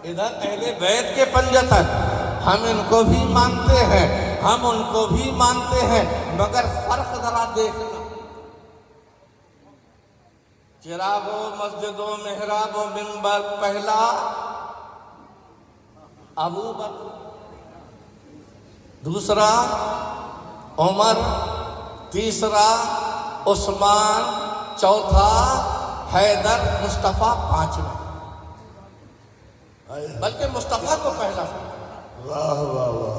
ادھر اہل بیت کے پنجتن، ہم ان کو بھی مانتے ہیں، ہم ان کو بھی مانتے ہیں، مگر فرق ذرا دیکھنا، چراغ و مسجد و محراب و منبر پہلا ابو بکر، دوسرا عمر، تیسرا عثمان، چوتھا حیدر، مصطفیٰ 5واں، بلکہ مصطفیٰ کو پہلا۔ واہ واہ واہ۔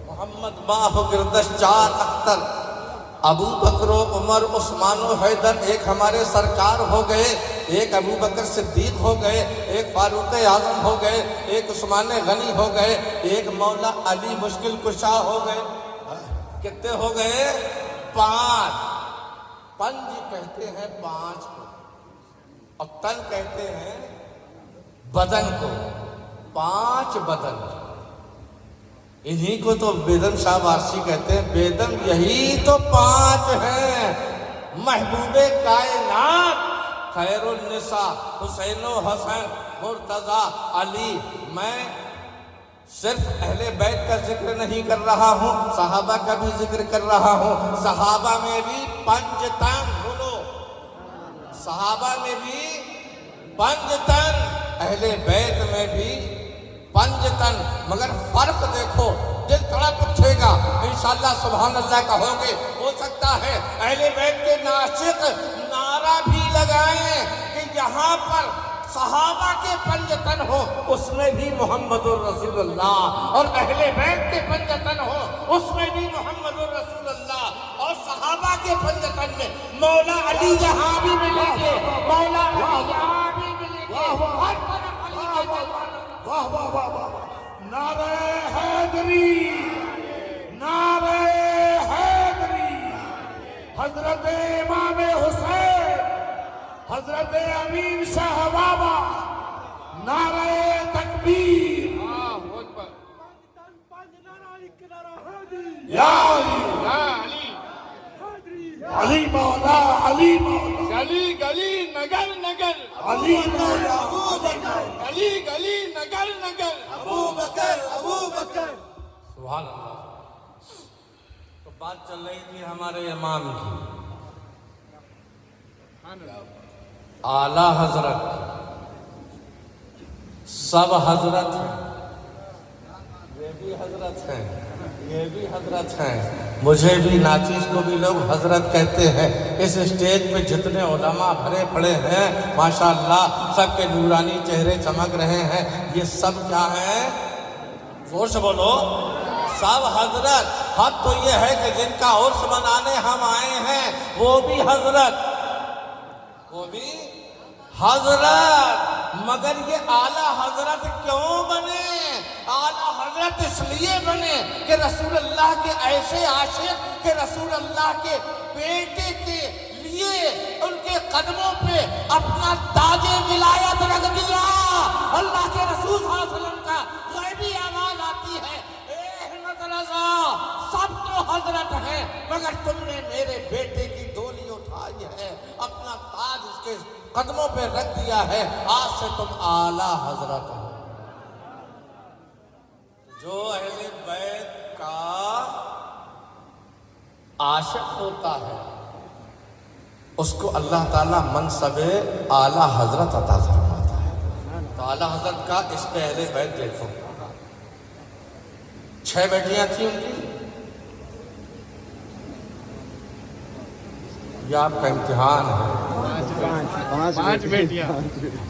محمد ماہ گردش 4 اختر، ابو بکر و عمر عثمان و حیدر، ایک ہمارے سرکار ہو گئے، ایک ابو بکر صدیق ہو گئے، ایک فاروق اعظم ہو گئے، ایک عثمان غنی ہو گئے، ایک مولا علی مشکل کشا ہو گئے۔ کتنے ہو گئے؟ 5۔ پنج کہتے ہیں 5 کو، اور تن کہتے ہیں بدن کو، 5 بدن، انہی کو تو بیدم شاہ وارسی کہتے ہیں، بیدم یہی تو 5 ہیں، محبوب کائنات خیر النساء حسین و حسن مرتضی علی. میں صرف اہل بیت کا ذکر نہیں کر رہا ہوں، صحابہ کا بھی ذکر کر رہا ہوں. صحابہ میں بھی 5 تن، بولو صحابہ میں بھی 5 تن، اہل بیت میں بھی 5 تن. مگر فرق دیکھو، دل تڑپ اٹھے گا انشاءاللہ سبحان اللہ کہو گے. ہو سکتا ہے اہل بیت کے ناصق نعرہ بھی لگائیں کہ یہاں پر صحابہ کے 5 تن ہو، اس میں بھی محمد الرسول اللہ، اور اہل بیت کے 5 تن ہو، اس میں بھی محمد الرسول اللہ. اور صحابہ کے 5 تن میں مولا علی یہاں بھی ملیں گے، مولا علی یہاں بھی ملیں گے، ہر طرف علی کے جلوے. واہ واہ واہ واہ. نعرہ حیدری، نعرہ حیدری. حضرت امام حسین، حضرت امین شاہ بابا. نعرہ تکبیر. یا علی، علی مولا، علی مولا، گلی گلی نگر نگر، علی مولا، گلی گلی نگر نگر. ابو بکر، ابو بکر. سبحان اللہ. تو بات چل رہی تھی ہمارے امام کی، اعلیٰ حضرت. سب حضرت ہیں، یہ بھی حضرت ہیں، یہ بھی حضرت ہیں. مجھے بھی ناچیز کو بھی لوگ حضرت کہتے ہیں. اس اسٹیج پہ جتنے علماء بھرے پڑے ہیں ماشاءاللہ، سب کے نورانی چہرے چمک رہے ہیں. یہ سب کیا ہیں؟ زور سے بولو. سب حضرت. حق تو یہ ہے کہ جن کا عرس منانے ہم آئے ہیں وہ بھی حضرت، وہ بھی حضرت. مگر یہ اعلیٰ حضرت کیوں بنے؟ اعلیٰ حضرت اس لیے بنے کہ رسول اللہ کے ایسے عاشق کہ رسول اللہ کے بیٹے کے لیے ان کے قدموں پہ اپنا تاج ولایت رکھ دیا. اللہ کے رسول صلی اللہ علیہ وسلم کا غیبی آواز آتی ہے، اے احمد رضا سب تو حضرت ہیں مگر تم نے میرے بیٹے کی ڈولی اٹھائی ہے، اپنا تاج اس کے قدموں پہ رکھ دیا ہے، آج سے تم اعلیٰ حضرت ہو. جو اہل بیت کا عاشق ہوتا ہے اس کو اللہ تعالیٰ منصب اعلیٰ حضرت عطا فرماتا ہے. تو اعلیٰ حضرت کا اس پہ اہل بیت دیکھو. 6 بیٹیاں تھیں ان کی. یہ آپ کا امتحان ہے. 5 بیٹیاں.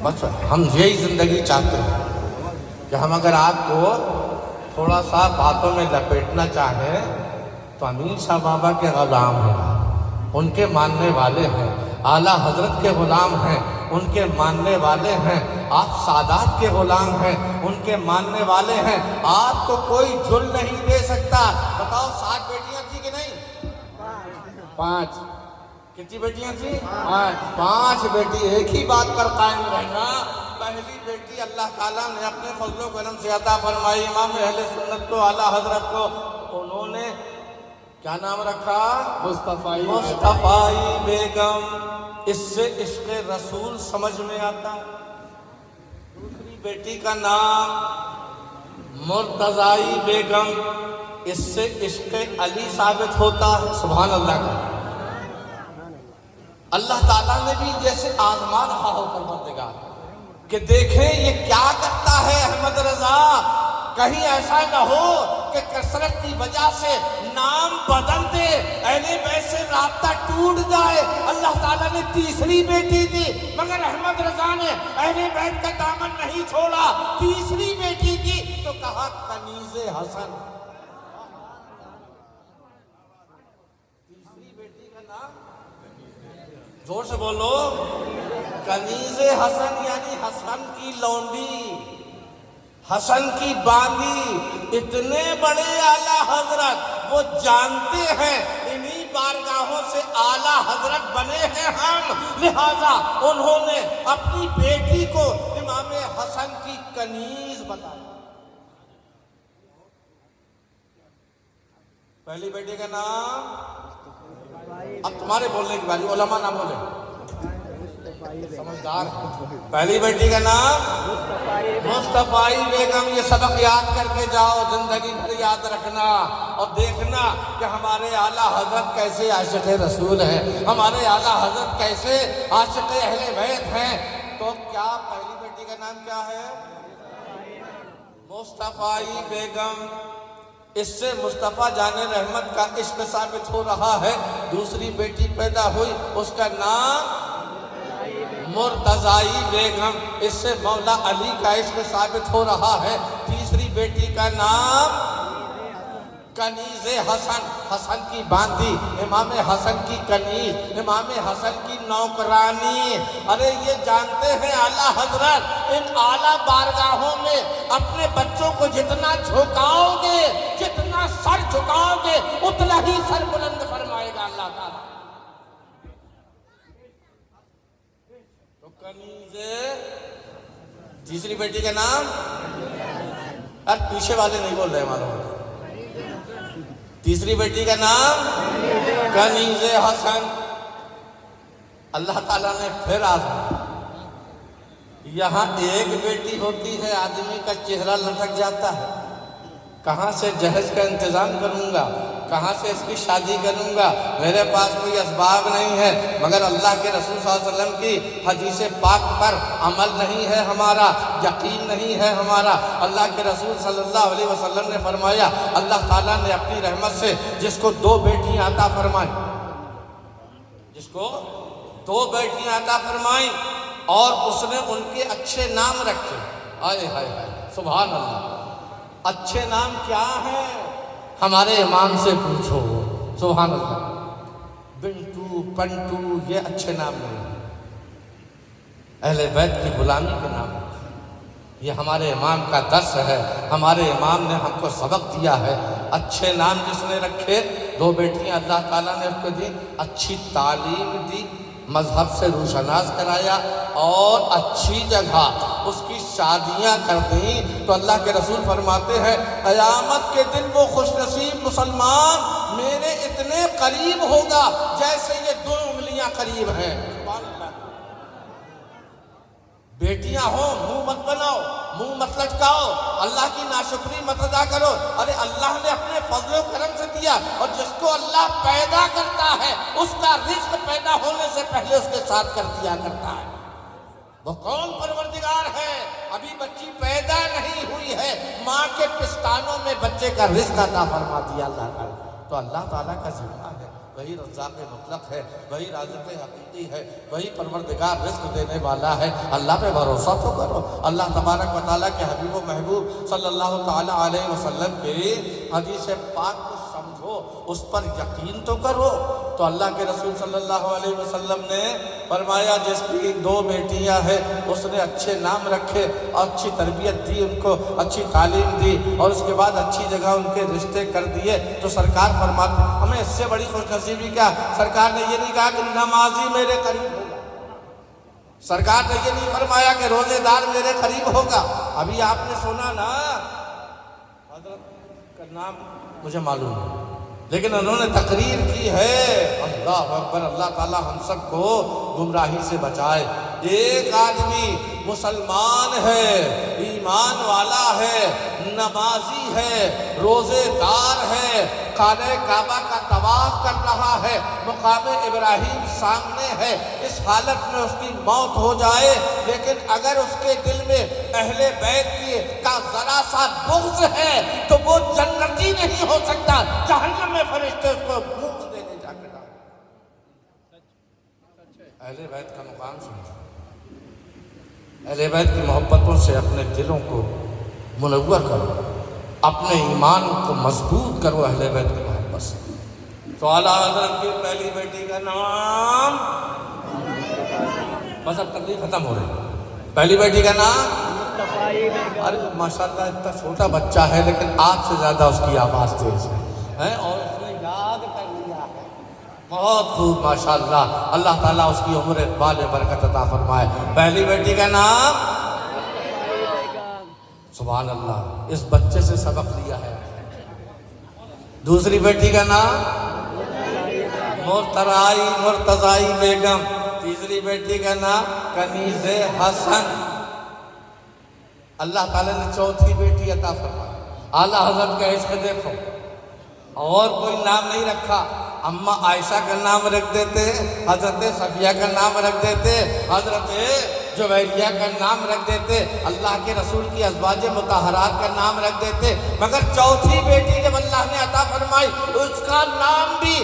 بس ہم یہی زندگی چاہتے ہیں کہ ہم اگر آپ کو تھوڑا سا باتوں میں لپیٹنا چاہیں تو امین شاہ بابا کے غلام ہیں، ان کے ماننے والے ہیں. اعلیٰ حضرت کے غلام ہیں، ان کے ماننے والے ہیں. آپ سادات کے غلام ہیں، ان کے ماننے والے ہیں. آپ کو کوئی جھل نہیں دے سکتا. بتاؤ 7 بیٹیاں تھی کہ نہیں؟ 5. کتنی بیٹیاں تھیں؟ 5 بیٹی. ایک ہی بات پر قائم رہنا. پہلی بیٹی اللہ تعالیٰ نے اپنے فضل و کرم سے عطا فرمائی امام اہل سنت کو، اعلیٰ حضرت کو. انہوں نے کیا نام رکھا؟ مصطفی بیگم. اس سے عشق رسول سمجھ میں آتا. دوسری بیٹی کا نام مرتضی بیگم. اس سے عشق علی ثابت ہوتا ہے. سبحان اللہ کا. اللہ تعالیٰ نے بھی جیسے آزما رہا ہو پروردگار کہ دیکھیں یہ کیا کرتا ہے احمد رضا. کہیں ایسا نہ ہو کہ کثرت کی وجہ سے نام بدل دے، اہل بیت سے رابطہ ٹوٹ جائے. اللہ تعالیٰ نے تیسری بیٹی دی مگر احمد رضا نے اہل بیت کا دامن نہیں چھوڑا. تیسری بیٹی دی تو کہا کنیز حسن. تیسری بیٹی کا نام زور سے بولو. کنیز حسن یعنی حسن کی لونڈی، حسن کی باندی. اتنے بڑے اعلیٰ حضرت وہ جانتے ہیں انہی بارگاہوں سے اعلیٰ حضرت بنے ہیں ہم. لہذا انہوں نے اپنی بیٹی کو امام حسن کی کنیز بتایا. پہلی بیٹی کا نام، اب تمہارے بولنے کی باری، علماء نہ بولے. سمجھدار پہلی بیٹی کا نام مصطفی بیگم. یہ سبق یاد کر کے جاؤ, زندگی بھر یاد رکھنا اور دیکھنا کہ ہمارے اعلیٰ حضرت کیسے عاشق رسول ہیں, ہمارے اعلیٰ حضرت کیسے عاشق اہل بیت ہیں. تو کیا پہلی بیٹی کا نام کیا ہے؟ مصطفی بیگم. اس سے مصطفیٰ جان رحمت کا عشق ثابت ہو رہا ہے. دوسری بیٹی پیدا ہوئی, اس کا نام مرتضی بیگم. اس سے مولا علی کا عشق ثابت ہو رہا ہے. تیسری بیٹی کا نام کنیز حسن, حسن کی باندی, امام حسن کی کنیز, امام حسن کی نوکرانی. ارے یہ جانتے ہیں اعلیٰ حضرت ان اعلیٰ بارگاہوں میں اپنے بچوں کو جتنا جھکاؤ گے, جتنا سر جھکاؤ گے, اتنا ہی سر بلند فرمائے گا اللہ تعالیٰ. تو کنیز. تیسری بیٹی کا نام, اب پیچھے والے نہیں بول رہے معلوم. تیسری بیٹی کا نام کنیز حسن. اللہ تعالیٰ نے پھر یہاں ایک بیٹی ہوتی ہے, آدمی کا چہرہ لٹک جاتا ہے. کہاں سے جہیز کا انتظام کروں گا, کہاں سے اس کی شادی کروں گا, میرے پاس کوئی اسباب نہیں ہے. مگر اللہ کے رسول صلی اللہ علیہ وسلم کی حدیث پاک پر عمل نہیں ہے ہمارا, یقین نہیں ہے ہمارا. اللہ کے رسول صلی اللہ علیہ وسلم نے فرمایا اللہ تعالیٰ نے اپنی رحمت سے جس کو 2 بیٹیاں عطا فرمائیں, جس کو 2 بیٹیاں عطا فرمائیں اور اس نے ان کے اچھے نام رکھے. آئے ہائے ہائے سبحان اللہ. اچھے نام کیا ہیں؟ ہمارے امام سے پوچھو. سبحان اللہ. بنٹو, پنٹو, یہ اچھے نام نہیں, اہل بیت کی غلامی کے نام. یہ ہمارے امام کا درس ہے, ہمارے امام نے ہم کو سبق دیا ہے. اچھے نام جس نے رکھے, 2 بیٹیاں اللہ تعالیٰ نے اس کو دی, اچھی تعلیم دی, مذہب سے روشناس کرایا اور اچھی جگہ اس کی شادیاں کر دیں. تو اللہ کے رسول فرماتے ہیں قیامت کے دن وہ خوش نصیب مسلمان میرے اتنے قریب ہوگا جیسے یہ 2 انگلیاں قریب ہیں. بیٹیاں ہوں, منہ مت بناؤ, منہ مت لٹکاؤ, اللہ کی ناشکری مت ادا کرو. ارے اللہ نے اپنے فضل و کرم سے دیا, اور جس کو اللہ پیدا کرتا ہے اس کا رزق پیدا ہونے سے پہلے اس کے ساتھ کر دیا کرتا ہے. وہ کون پروردگار ہے؟ ابھی بچی پیدا نہیں ہوئی ہے, ماں کے پستانوں میں بچے کا رزق عطا فرما دیا اللہ تعالیٰ. تو اللہ تعالیٰ کا ذمہ ہے, وہی رزاق مطلق ہے, وہی رازق حقیقی ہے, وہی پروردگار رزق دینے والا ہے. اللہ پہ بھروسہ تو کرو. اللہ تبارک و تعالیٰ کے حبیب و محبوب صلی اللہ تعالیٰ علیہ وسلم کی حدیث پاک کو سمجھو, اس پر یقین تو کرو. تو اللہ کے رسول صلی اللہ علیہ وسلم نے فرمایا جس کی 2 بیٹیاں ہیں اس نے اچھے نام رکھے, اچھی تربیت دی, ان کو اچھی تعلیم دی, اور اس کے بعد اچھی جگہ ان کے رشتے کر دیے. تو سرکار فرماتے ہمیں اس سے بڑی خوش نصیبی کیا, سرکار نے یہ نہیں کہا کہ نمازی میرے قریب ہوگا, سرکار نے یہ نہیں فرمایا کہ روزے دار میرے قریب ہوگا. ابھی آپ نے سنا نا, حضرت کا نام مجھے معلوم ہے لیکن انہوں نے تقریر کی ہے. اللہ اکبر, اللہ تعالیٰ ہم سب کو گمراہی سے بچائے. ایک آدمی مسلمان ہے, ایمان والا ہے, نمازی ہے, روزے دار ہے, خانہ کعبہ کا طواف کر رہا ہے, مقام ابراہیم سامنے ہے, اس حالت میں اس کی موت ہو جائے, لیکن اگر اس کے دل میں اہل بیت کا ذرا سا بغض ہے تو وہ جنتی نہیں ہو سکتا. جہنم میں فرشتے اس کو منہ دینے جا کے ڈالیں. اہل بیت کا مقام سمجھو, اہل بیت کی محبتوں سے اپنے دلوں کو منور کرو, اپنے ایمان کو مضبوط کرو اہل بیت کی محبت سے. تو اعلیٰ حضرت کی پہلی بیٹی کا نام, بس اب تقریر ختم ہو رہی. پہلی بیٹی کا نام, ارے ماشاءاللہ اتنا چھوٹا بچہ ہے لیکن آپ سے زیادہ اس کی آواز تیز ہے, اور اس نے یاد کر لیا ہے. بہت خوب ماشاءاللہ. اللہ تعالیٰ اس کی عمر اقبال برکت عطا فرمائے. پہلی بیٹی کا نام سبحان اللہ, اس بچے سے سبق لیا ہے. دوسری بیٹی کا نام مرتضی بیگم. تیسری بیٹی کا نام کنیز حسن. اللہ تعالیٰ نے چوتھی بیٹی عطا فرمائی. اعلیٰ حضرت کا عشق دیکھو. اور کوئی نام نہیں رکھا. اماں عائشہ کا نام رکھ دیتے, حضرت صفیہ کا نام رکھ دیتے, حضرت جویریہ کا نام رکھ دیتے, اللہ کے رسول کی ازواج مطہرات کا نام رکھ دیتے. مگر چوتھی بیٹی جب اللہ نے عطا فرمائی اس کا نام بھی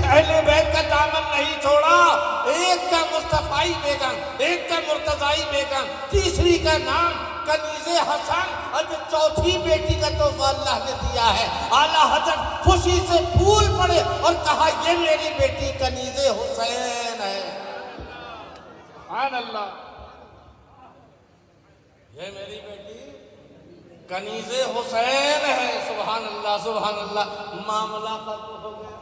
اہل بیت کا دامن نہیں چھوڑا. ایک کا مصطفی بیگم, ایک کا مرتضی بیگم, تیسری کا نام کنیز حسن, اور جو چوتھی بیٹی کا تحفہ اللہ نے دیا ہے. اعلیٰ حضرت خوشی سے پھول پڑے اور کہا یہ میری بیٹی کنیز حسین ہے. سبحان اللہ. یہ میری بیٹی کنیز حسین ہے. سبحان اللہ سبحان اللہ. معاملہ ختم ہو گیا,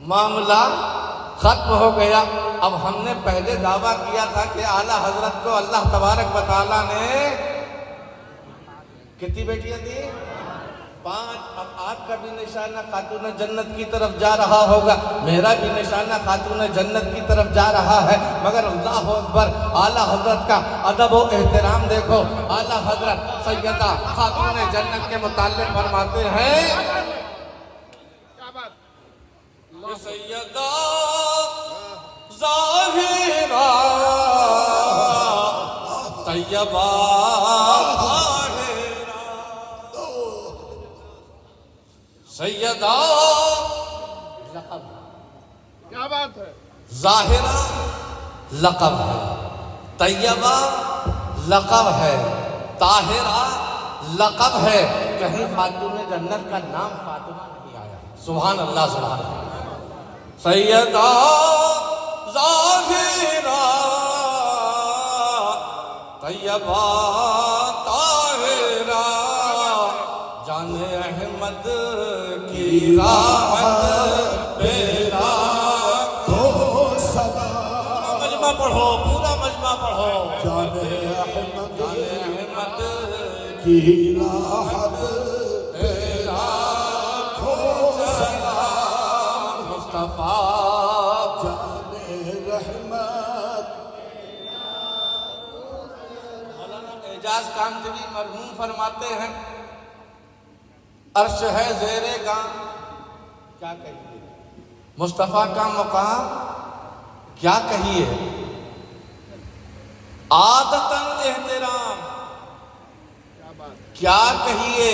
معاملہ ختم ہو گیا. اب ہم نے پہلے دعویٰ کیا تھا کہ اعلیٰ حضرت کو اللہ تبارک و تعالیٰ نے کتنی بیٹیاں دی؟ 5. اب آپ کا بھی نشانہ خاتون جنت کی طرف جا رہا ہوگا, میرا بھی نشانہ خاتون جنت کی طرف جا رہا ہے. مگر اللہ اکبر, اعلیٰ حضرت کا ادب و احترام دیکھو. اعلیٰ حضرت سیدہ خاتون جنت کے متعلق فرماتے ہیں سیدہ ظاہرہ طیبہ سیدہ لقب, کیا بات ہے, ظاہرہ لقب ہے, طیبہ لقب ہے, طاہرہ لقب ہے. کہیں خاتون جنت کا نام فاطمہ نہیں آیا. سبحان اللہ سبحان اللہ. سیدہ ظاہرہ طیبہ طاہرہ جان احمد کی راحت میرا تو صدا مجمع پڑھو, پورا مجمع پڑھو. جان احمد احمد کی راحت میرا تو صدا مصطفیٰ جان رحمت. مولانا اعجاز کامجوی مرحوم فرماتے ہیں عرش ہے زیر گام, کیا کہیے مصطفیٰ کا مقام, کیا کہیے عادتاً احترام, کیا کہیے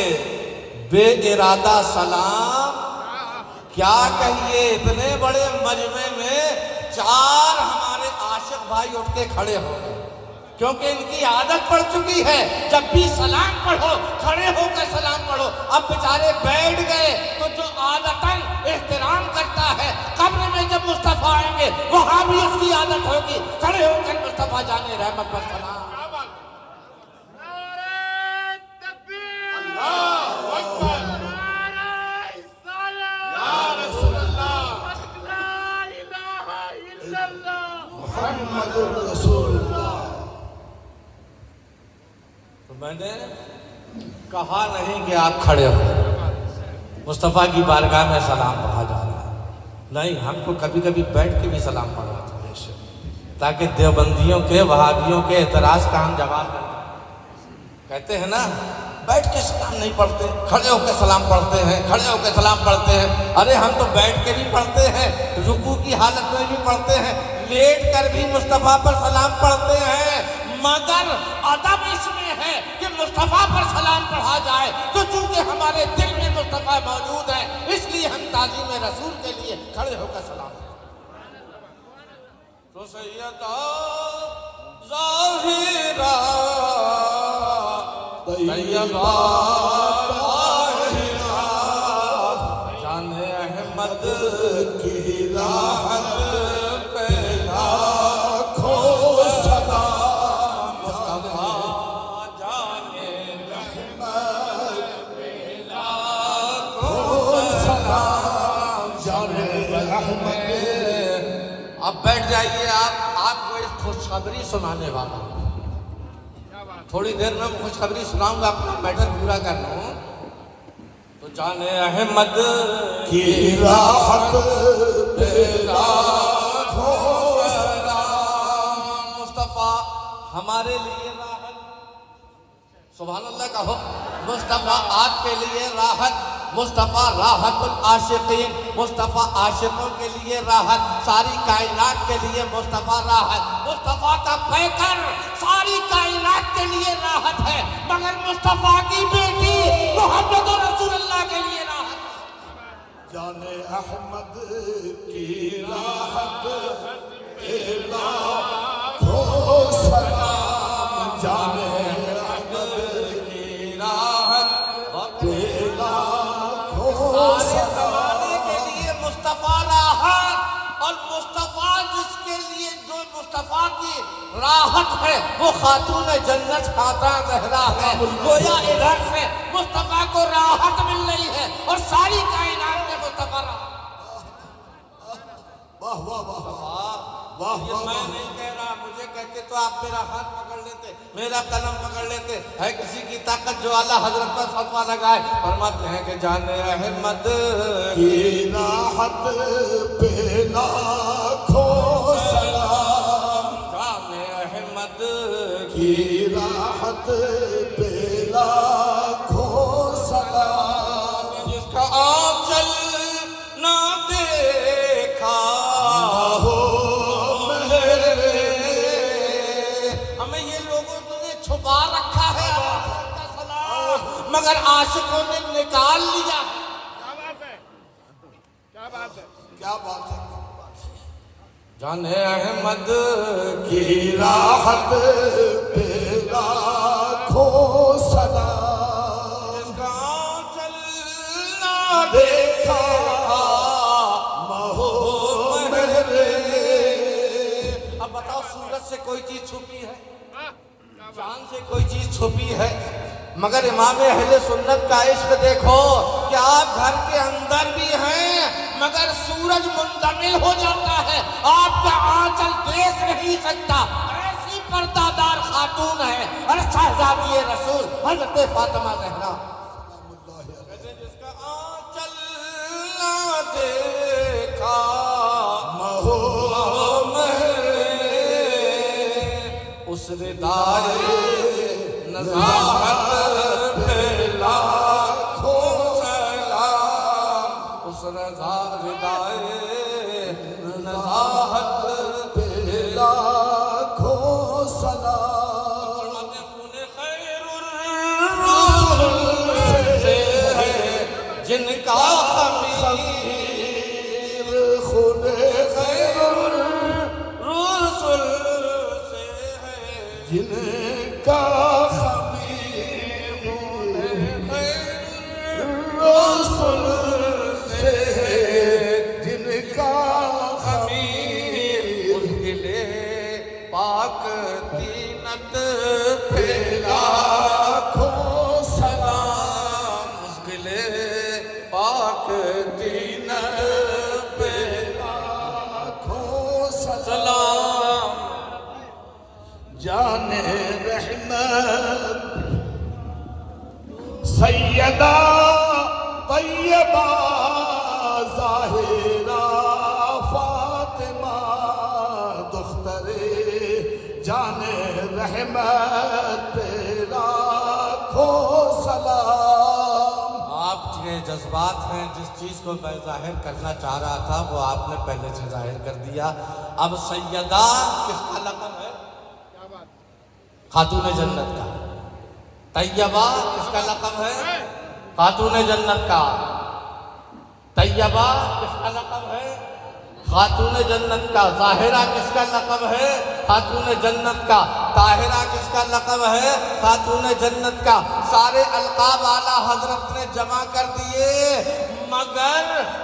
بے ارادہ سلام, کیا کہیے اتنے بڑے مجمع میں 4 ہمارے عاشق بھائی اٹھ کے کھڑے ہو گئے, کیونکہ ان کی عادت پڑ چکی ہے جب بھی سلام پڑھو کھڑے ہو کر سلام پڑھو. اب بیچارے بیٹھ گئے تو جو عادتاً احترام کرتا ہے قبر میں جب مصطفیٰ آئیں گے وہاں بھی اس کی عادت ہوگی کھڑے ہو کر مصطفیٰ جانے رحمت پر سلام. محمد رسول اللہ. تو میں نے کہا نہیں کہ آپ کھڑے ہو, مصطفیٰ کی بارگاہ میں سلام پڑھا جا رہا ہے. نہیں, ہم کو کبھی کبھی بیٹھ کے بھی سلام پڑھا تھا تاکہ دیوبندیوں کے وہابیوں کے اعتراض کا ہم جواب دیں. کہتے ہیں نا بیٹھ کے سلام نہیں پڑھتے, کھڑے ہو کے سلام پڑھتے ہیں, کھڑے ہو کے سلام پڑھتے ہیں. ارے ہم تو بیٹھ کے بھی پڑھتے ہیں, رکوع کی حالت میں بھی پڑھتے ہیں, لیٹ کر بھی مصطفیٰ پر سلام پڑھتے ہیں. مگر ادب اس میں ہے کہ مصطفیٰ پر سلام پڑھا جائے تو چونکہ ہمارے دل میں مصطفیٰ موجود ہے اس لیے ہم تعظیم رسول کے لیے کھڑے ہو کر سلام پڑھتے ہیں. تو سیدہ ظاہرہ طیبہ طاہرہ جان احمد کی راحت پہ لاکھوں سلام. مصطفیٰ جان رحمت پہ لاکھوں سلام. جان رحمت. اب بیٹھ جائیے, آپ کو ایک خوشخبری سنانے والا ہوں. تھوڑی دیر میں خوشخبری سناؤں گا, اپنا میٹر پورا کر لوں. تو جان احمد کی راحت پہ لاکھوں سلام. ہمارے لیے راحت، سبحان اللہ کہو، مصطفیٰ آپ کے لیے راحت، مصطفیٰ راحت العاشقین، مصطفیٰ عاشقوں کے لیے راحت، ساری کائنات کے لیے مصطفیٰ راحت، مصطفیٰ کا پیکر ساری کائنات کے لیے راحت ہے، مگر مصطفیٰ کی بیٹی محمد رسول اللہ کے لیے راحت ہے۔ جان احمد کی راحت پہ لاکھوں سلام، جان احمد کی راحت پہ لاکھوں سارے سلام۔ زمانے کے لیے مصطفیٰ راحت، اور مصطفیٰ جس کے لیے جو مصطفیٰ کی راحت ہے وہ خاتون جنت فاطمہ زہرا ہے۔ گویا ادھر سے مصطفیٰ کو راحت مل رہی ہے اور ساری کائنات میں مصطفیٰ راحت۔ واہ واہ واہ واہ یہ میں نہیں کہہ رہا، مجھے کہتے تو آپ میرا ہاتھ پکڑ لیتے، میرا قلم پکڑ لیتے، ہے کسی کی طاقت جو اعلیٰ حضرت پر فتویٰ لگائے۔ فرماتے ہیں کہ جان احمد کی راحت پہ لاکھوں سلام، جان احمد کی راحت پہ لاکھوں سلام۔ جس کا آنچل نہ دیکھا ہمیں یہ لوگوں نے چھپا رکھا ہے کا سلام، مگر عاشقوں نے نکال لیا۔ کیا بات ہے، جان احمد کی راحت پہ لاکھوں سلام، جس کا آنچل نہ دیکھا اب بتاؤ، سورج سے کوئی چیز چھپی ہے، چاند سے کوئی چیز چھپی ہے، مگر امام اہل سنت کا عشق دیکھو کہ آپ گھر کے اندر بھی ہیں مگر سورج منتمل ہو جاتا ہے، آپ کا آنچل دیکھ نہیں سکتا، ایسی پردہ دار خاتون ہے اور شہزادی رسول حضرت فاطمہ زہرا، جس کا آنچل نہ دیکھا اس ردائے نزاہت پہ لاکھوں سلام، اس ردائے نزاہت پہ لاکھوں سلام۔ خون خیر الرسل سے ہے جن کا خمیر، خون خیر الرسل سے ہے جن کا خمیر، رسول سے جن کا خمیر، اس گلے پاک تینت پہ لاکھوں سلام، اس گلے پاک تینت پہ لاکھوں سلام۔ جان رحمت سیدہ طیبہ ظاہرہ فاطمہ دختر جان رحمت پہ لاکھوں سلام۔ آپ کے جذبات ہیں، جس چیز کو میں ظاہر کرنا چاہ رہا تھا وہ آپ نے پہلے سے ظاہر کر دیا۔ اب سیدہ کس کا لقب ہے؟ خاتون جنت کا۔ طیبہ کس کا لقب ہے؟ خاتون جنت کا۔ طیبہ کس کا لقب ہے؟ خاتون جنت کا۔ ظاہرہ کس کا لقب ہے؟ خاتون جنت کا۔ طاہرہ کس کا لقب ہے؟ خاتون جنت کا۔ سارے القاب اعلیٰ حضرت نے جمع کر دیے مگر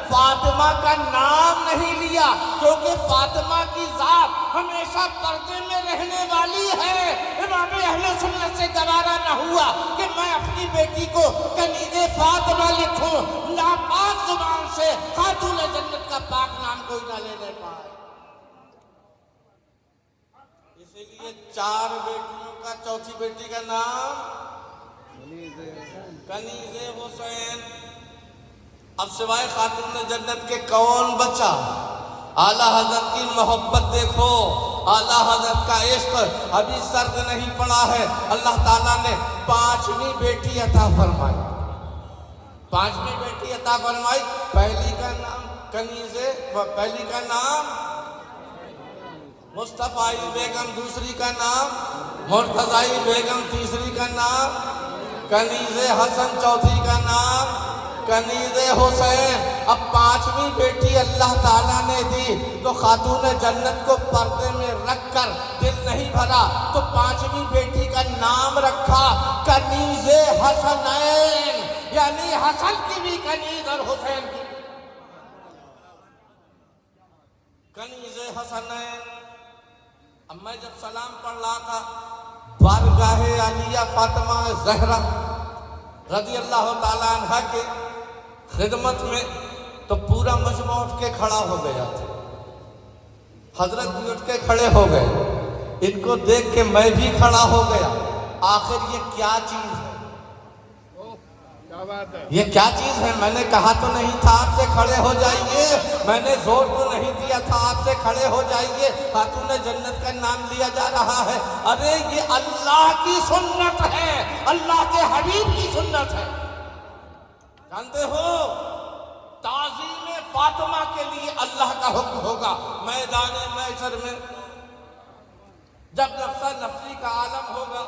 فاطمہ کا نام نہیں لیا، کیونکہ فاطمہ کی ذات ہمیشہ پردے میں رہنے والی ہے۔ امام اہل سنت سے گوارا نہ ہوا کہ میں اپنی بیٹی کو کنیز فاطمہ لکھوں، ناپاک زبان سے خاتون جنت کا پاک نام کوئی نہ لینے پائے، اسی لیے 4 بیٹیوں کا چوتھی بیٹی کا نام کنیز حسین۔ اب سوائے خاتون جنت کے کون بچا؟ اعلیٰ حضرت کی محبت دیکھو، اعلیٰ حضرت کا عشق ابھی سرد نہیں پڑا ہے، اللہ تعالیٰ نے 5ویں بیٹی عطا فرمائی، 5ویں بیٹی عطا فرمائی۔ پہلی کا نام کنیزے، پہلی کا نام مصطفی بیگم، دوسری کا نام مرتضی بیگم، تیسری کا نام کنیزے حسن، چوتھی کا نام کنیزے حسین۔ اب 5ویں بیٹی اللہ تعالیٰ نے دی تو خاتون جنت کو پردے میں رکھ کر دل نہیں بھرا تو 5ویں بیٹی کا نام رکھا کنیزے حسنین، یعنی حسن کی بھی کنیز اور حسین کی کنیزے حسنین۔ اب میں جب سلام پڑھ رہا تھا بارگاہ عالیہ فاطمہ زہرا رضی اللہ تعالیٰ عنہ کے خدمت میں تو پورا مجمع اٹھ کے کھڑا ہو گیا تھا، حضرت بھی اٹھ کے کھڑے ہو گئے، ان کو دیکھ کے میں بھی کھڑا ہو گیا۔ آخر یہ کیا چیز ہے، یہ کیا چیز ہے؟ میں نے کہا تو نہیں تھا آپ سے کھڑے ہو جائیے، میں نے زور تو نہیں دیا تھا آپ سے کھڑے ہو جائیے، خاتون جنت کا نام لیا جا رہا ہے۔ ارے یہ اللہ کی سنت ہے، اللہ کے حبیب کی سنت ہے۔ جانتے ہو تعظیم فاطمہ کے لیے اللہ کا حکم ہوگا میدان محشر میں، جب نفسہ نفسی کا عالم ہوگا،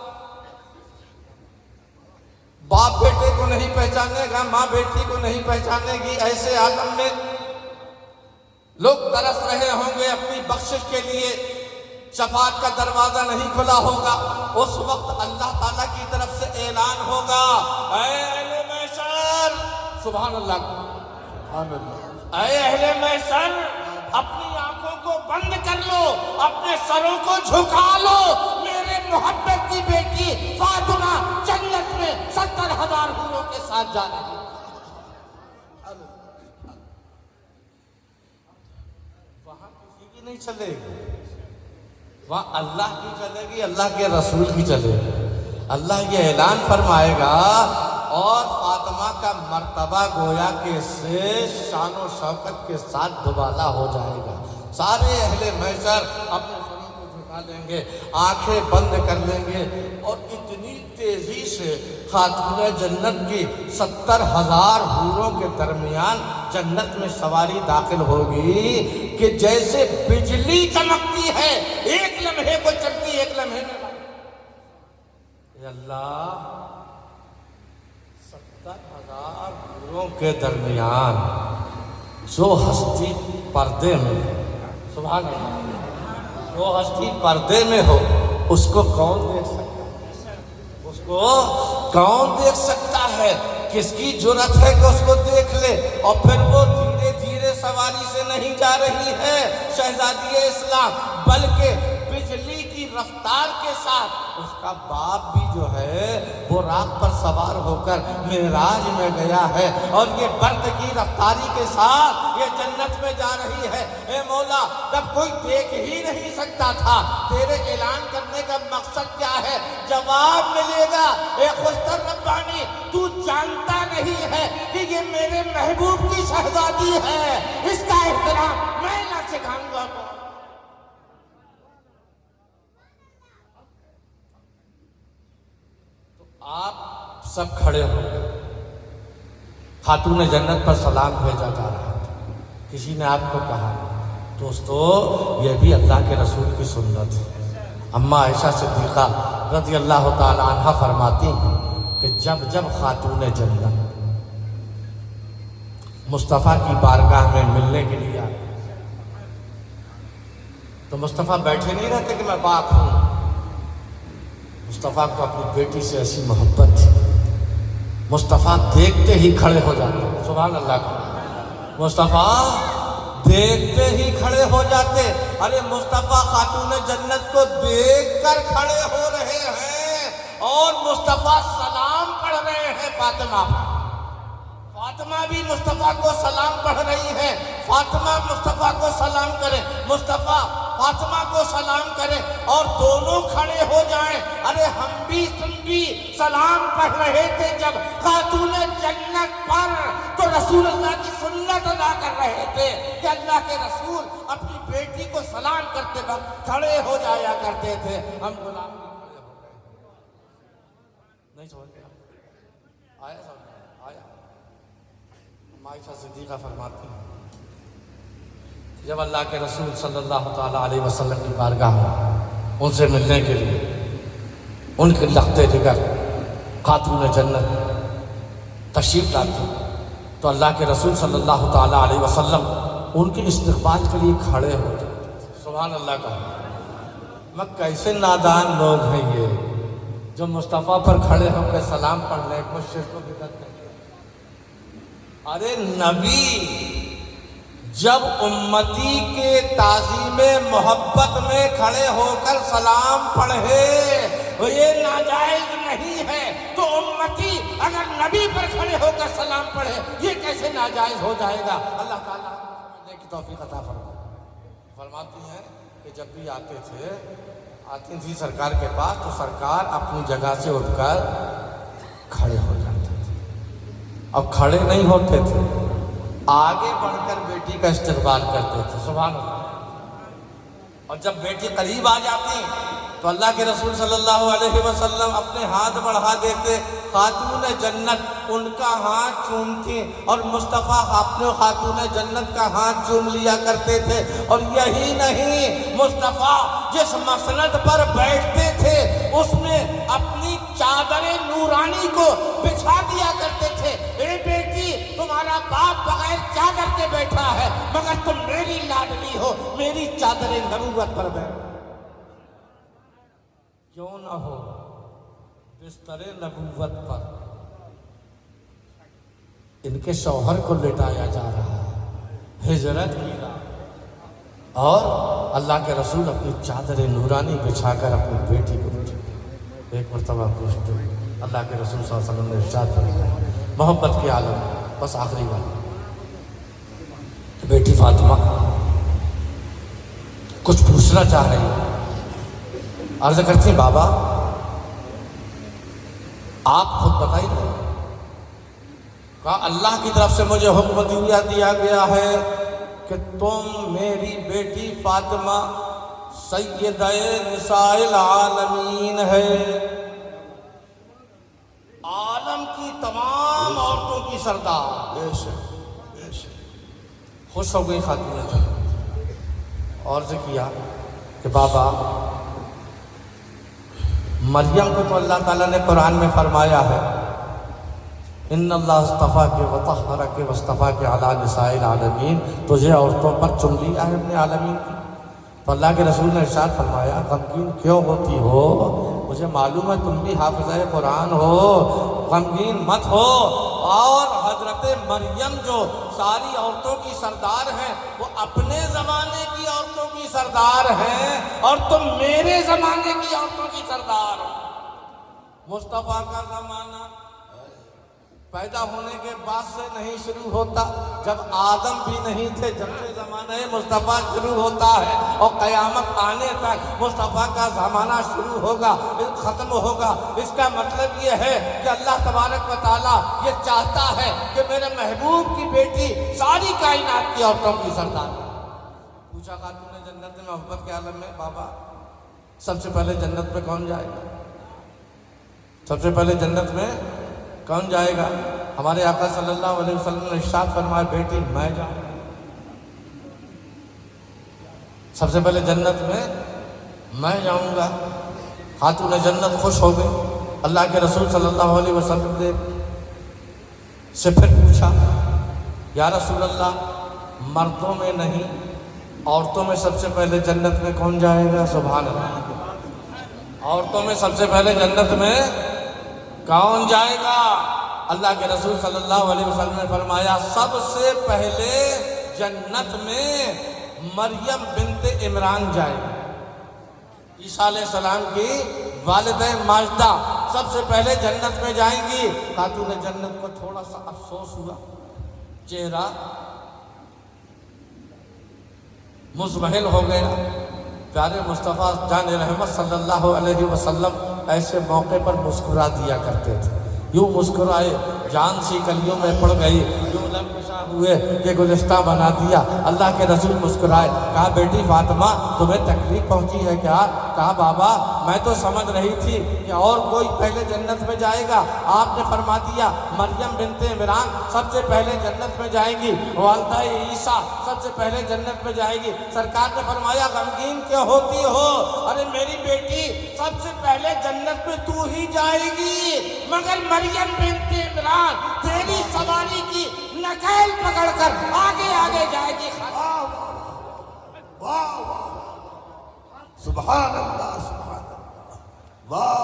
باپ بیٹے کو نہیں پہچانے گا، ماں بیٹی کو نہیں پہچانے گی، ایسے عالم میں لوگ ترس رہے ہوں گے اپنی بخشش کے لیے، شفاعت کا دروازہ نہیں کھلا ہوگا، اس وقت اللہ تعالیٰ کی طرف سے اعلان ہوگا، اے اہل محشر، سبحان اللہ، اے اہل محشر اپنی آنکھوں کو بند کر لو، اپنے سروں کو جھکا لو، میرے محبت کی بیٹی فاطمہ جنت میں 70,000 حوروں کے ساتھ جا رہی ہے۔ وہاں کسی کی نہیں چلے گی، وہاں اللہ کی چلے گی، اللہ کے رسول کی چلے گی۔ اللہ یہ اعلان فرمائے گا اور فاطمہ کا مرتبہ گویا کہ سے شان و شوکت کے ساتھ دوبالا ہو جائے گا۔ سارے اہل محشر اپنے سروں کو جھکا لیں گے، آنکھیں بند کر لیں گے، اور اتنی تیزی سے خاتون جنت کی 70,000 حوروں کے درمیان جنت میں سواری داخل ہوگی کہ جیسے بجلی چمکتی ہے، ایک لمحے کو چمکی ایک لمحے میں۔ اے اللہ، 70,000 حوروں کے درمیان جو ہستی پردے میں، سبحان اللہ، جو ہستی پردے میں ہو اس کو کون دیکھ سکتا ہے؟ اس کو کون دیکھ سکتا ہے؟ کس کی جرأت ہے کہ اس کو دیکھ لے؟ اور پھر وہ دھیرے دھیرے سواری سے نہیں جا رہی ہے شہزادی اسلام، بلکہ بجلی کی رفتار کے ساتھ اس کا باپ بھی جو ہے وہ راہ پر سوار ہو کر معراج میں گیا ہے، اور یہ برق کی رفتاری کے ساتھ یہ جنت میں جا رہی ہے۔ اے مولا، جب کوئی دیکھ ہی نہیں سکتا تھا، تیرے اعلان کرنے کا مقصد کیا ہے؟ جواب ملے گا، اے خوشتر ربانی، تو جانتا نہیں ہے کہ یہ میرے محبوب کی شہزادی ہے، اس کا احترام میں نہ سکھاؤں گا تو۔ آپ سب کھڑے ہو گئے، خاتون جنت پر سلام بھیجا جا رہا تھا، کسی نے آپ کو کہا، دوستو یہ بھی اللہ کے رسول کی سنت ہے۔ اماں عائشہ صدیقہ رضی اللہ تعالی عنہ فرماتی ہیں کہ جب جب خاتون جنت مصطفیٰ کی بارگاہ میں ملنے کے لیے آتے تو مصطفیٰ بیٹھے نہیں رہتے کہ میں باپ ہوں، مصطفیٰ کو اپنی بیٹی سے ایسی محبت تھی، مصطفیٰ دیکھتے ہی کھڑے ہو جاتے، سبحان اللہ کا، مصطفیٰ دیکھتے ہی کھڑے ہو جاتے۔ ارے مصطفیٰ خاتون جنت کو دیکھ کر کھڑے ہو رہے ہیں اور مصطفیٰ سلام پڑھ رہے ہیں فاطمہ پر، فاطمہ بھی مصطفیٰ کو سلام پڑھ رہی ہے، فاطمہ مصطفیٰ کو سلام کرے، مصطفیٰ فاطمہ کو سلام کرے، اور دونوں کھڑے ہو جائیں۔ ارے ہم بھی تم بھی سلام پڑھ رہے تھے جب خاتون جنت پر، تو رسول اللہ کی سنت شکریات ادا کر رہے تھے کہ اللہ کے رسول اپنی بیٹی کو سلام کرتے وقت کھڑے ہو جایا کرتے تھے. ہم غلام بھی کھڑے ہو گئے. نہیں سمجھ گیا؟ آیا سمجھ میں؟ آیا. عائشہ صدیقہ فرماتی ہیں جب اللہ کے رسول صلی اللہ تعالیٰ علیہ وسلم کی بارگاہ میں ان سے ملنے کے لیے ان کے لختے جگر خاتون جنت تشریف لاتی تو اللہ کے رسول صلی اللہ تعالیٰ علیہ وسلم ان کے استقبال کے لیے کھڑے ہو جاتے تھے. سبحان اللہ کا. میں کیسے نادان لوگ ہیں یہ جو مصطفیٰ پر کھڑے ہو کے سلام پڑھنے کو شرک و بدعت کہتے ہیں. ارے نبی جب امتی کے تعظیم محبت میں کھڑے ہو کر سلام پڑھے تو یہ ناجائز نہیں ہے تو امتی اگر نبی پر کھڑے ہو کر سلام پڑھے یہ کیسے ناجائز ہو جائے گا؟ اللہ تعالیٰ نے کی توفیق عطا فرماتی ہیں کہ جب بھی آتی تھی سرکار کے پاس تو سرکار اپنی جگہ سے اٹھ کر کھڑے ہو جاتے تھے. اب کھڑے نہیں ہوتے تھے, آگے بڑھ کر بیٹی کا استقبال کرتے تھے. سبحان اللہ. اور جب بیٹی قریب آ جاتی تو اللہ کے رسول صلی اللہ علیہ وسلم اپنے ہاتھ بڑھا دیتے, خاتون جنت ان کا ہاتھ چومتی اور مصطفیٰ اپنے خاتون جنت کا ہاتھ چوم لیا کرتے تھے. اور یہی نہیں, مصطفیٰ جس مسند پر بیٹھتے تھے اس میں اپنی چادر نورانی کو بچھا دیا کرتے تھے. اے بیٹی, تمہارا باپ بغیر چادر کے بیٹھا ہے مگر تم میری لاڈلی ہو, میری چادر نبوت پر بیٹھ. کیوں نہ ہو بستر نبوت پر ان کے شوہر کو لٹایا جا رہا ہے, ہجرت کی رات, اور اللہ کے رسول اپنی چادر نورانی بچھا کر اپنی بیٹی کو لٹا. ایک مرتبہ پوچھتے اللہ کے رسول صلی اللہ علیہ وسلم نے ارشاد فرمایا, محبت کے عالم, بس آخری بات, بیٹی فاطمہ کچھ پوچھنا چاہ رہی ہے. عرض کرتی ہیں بابا آپ خود بتائیے. کہا اللہ کی طرف سے مجھے حکم دیا گیا ہے کہ تم میری بیٹی فاطمہ سیدہ نساء العالمین ہے, عالم کی تمام عورتوں کی سردار. خوش ہو گئی خاتون جنت اور عرض کیا کہ بابا مریم کو تو اللہ تعالیٰ نے قرآن میں فرمایا ہے ان اللہ اصطفیٰ کے وطہرہ کے واصطفیٰ کے علی نساء العالمین, تجھے عورتوں پر چن لیا ہے ابن عالمین کی. تو اللہ کے رسول نے ارشاد فرمایا غمگین کیوں ہوتی ہو, مجھے معلوم ہے تم بھی حافظہ قرآن ہو, غمگین مت ہو. اور حضرت مریم جو ساری عورتوں کی سردار ہیں وہ اپنے زمانے کی عورتوں کی سردار ہیں اور تم میرے زمانے کی عورتوں کی سردار ہو. مصطفیٰ کا زمانہ پیدا ہونے کے بعد سے نہیں شروع ہوتا, جب آدم بھی نہیں تھے جب سے زمانہ مصطفیٰ شروع ہوتا ہے, اور قیامت آنے تک مصطفیٰ کا زمانہ شروع ہوگا, ختم ہوگا. اس کا مطلب یہ ہے کہ اللہ تبارک و تعالیٰ یہ چاہتا ہے کہ میرے محبوب کی بیٹی ساری کائنات کی عورتوں کی سردار. پوچھا خاتون جنت میں محبت کے عالم میں, بابا سب سے پہلے جنت میں کون جائے گا؟ سب سے پہلے جنت میں کون جائے گا؟ ہمارے آقا صلی اللہ علیہ وسلم نے ارشاد فرمایا بیٹی میں جاؤں. سب سے پہلے جنت میں جاؤں گا. خاتون جنت خوش ہو گئی. اللہ کے رسول صلی اللہ علیہ وسلم نے سے پھر پوچھا یا رسول اللہ مردوں میں نہیں عورتوں میں سب سے پہلے جنت میں کون جائے گا؟ سبحان اللہ. عورتوں میں سب سے پہلے جنت میں کون جائے گا؟ اللہ کے رسول صلی اللہ علیہ وسلم نے فرمایا سب سے پہلے جنت میں مریم بنت عمران جائے گی. عیسیٰ علیہ السلام کی والدہ ماجدہ سب سے پہلے جنت میں جائیں گی. خاتون جنت کو تھوڑا سا افسوس ہوا, چہرہ مزمحل ہو گیا. پیارے مصطفیٰ جان رحمت صلی اللہ علیہ وسلم ایسے موقع پر مسکرا دیا کرتے تھے. یوں مسکرائے جان سی کلیوں میں پڑ گئی, یوں لب کشا جب ہوئے کہ گلستہ بنا دیا، اللہ کے رسول مسکرائے، کہا بیٹی فاطمہ تمہیں تکلیف پہنچی ہے کیا؟ کہا بابا میں تو سمجھ رہی تھی کہ اور کوئی پہلے جنت میں جائے گا، آپ نے فرما دیا مریم بنت عمران سب سے پہلے جنت میں جائے گی، والدہ عیسیٰ سب سے پہلے جنت میں جائے گی۔ سرکار نے فرمایا غمگین کیوں ہوتی ہو؟ ارے میری بیٹی سب سے پہلے جنت میں تو ہی جائے گی، مگر مریم بنت عمران تیری سواری کی نکیل پکڑ کر آگے آگے جائے گی۔ واہ سبحان اللہ سبحان اللہ واہ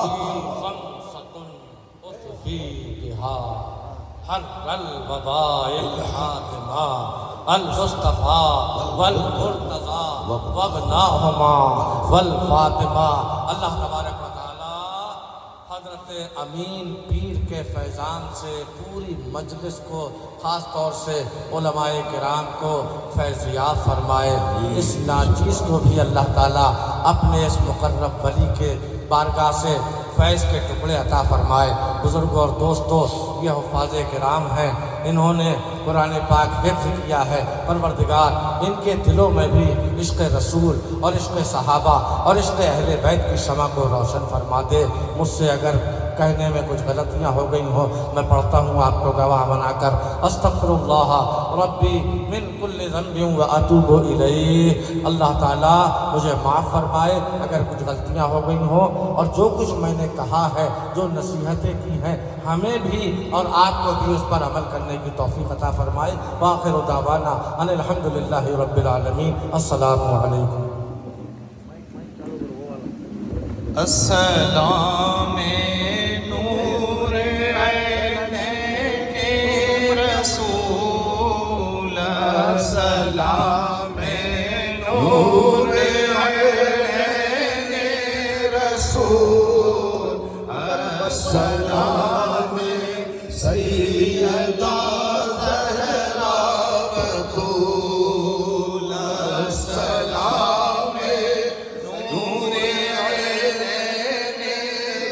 المصطفیٰ والمرتضیٰ وابناہما والفاطمہ۔ اللہ تبارک و تعالی حضرت امین پیر کے فیضان سے پوری مجلس کو، خاص طور سے علماء کرام کو فیضیاب فرمائے۔ اس ناچیز کو بھی اللہ تعالیٰ اپنے اس مقرب ولی کے بارگاہ سے فیض کے ٹکڑے عطا فرمائے۔ بزرگوں اور دوستو، یہ حفاظ کرام ہیں، انہوں نے قرآن پاک حفظ کیا ہے۔ پروردگار ان کے دلوں میں بھی عشق رسول اور عشق صحابہ اور عشق اہل بیت کی شمع کو روشن فرما دے۔ مجھ سے اگر کہنے میں کچھ غلطیاں ہو گئی ہوں، میں پڑھتا ہوں آپ کو گواہ بنا کر، استغفر اللہ ربی من کل ذنب و اتوب الیہ۔ اللہ تعالیٰ مجھے معاف فرمائے اگر کچھ غلطیاں ہو گئی ہوں، اور جو کچھ میں نے کہا ہے، جو نصیحتیں کی ہیں، ہمیں بھی اور آپ کو بھی اس پر عمل کرنے کی توفیق عطا فرمائے۔ وآخر دعوانا ان الحمدللہ رب العالمین۔ السلام علیکم۔ السلام نور عین کے رسول، السلام نور عین رسول، السلام سیدہ زہرا بتول، السلام نور عین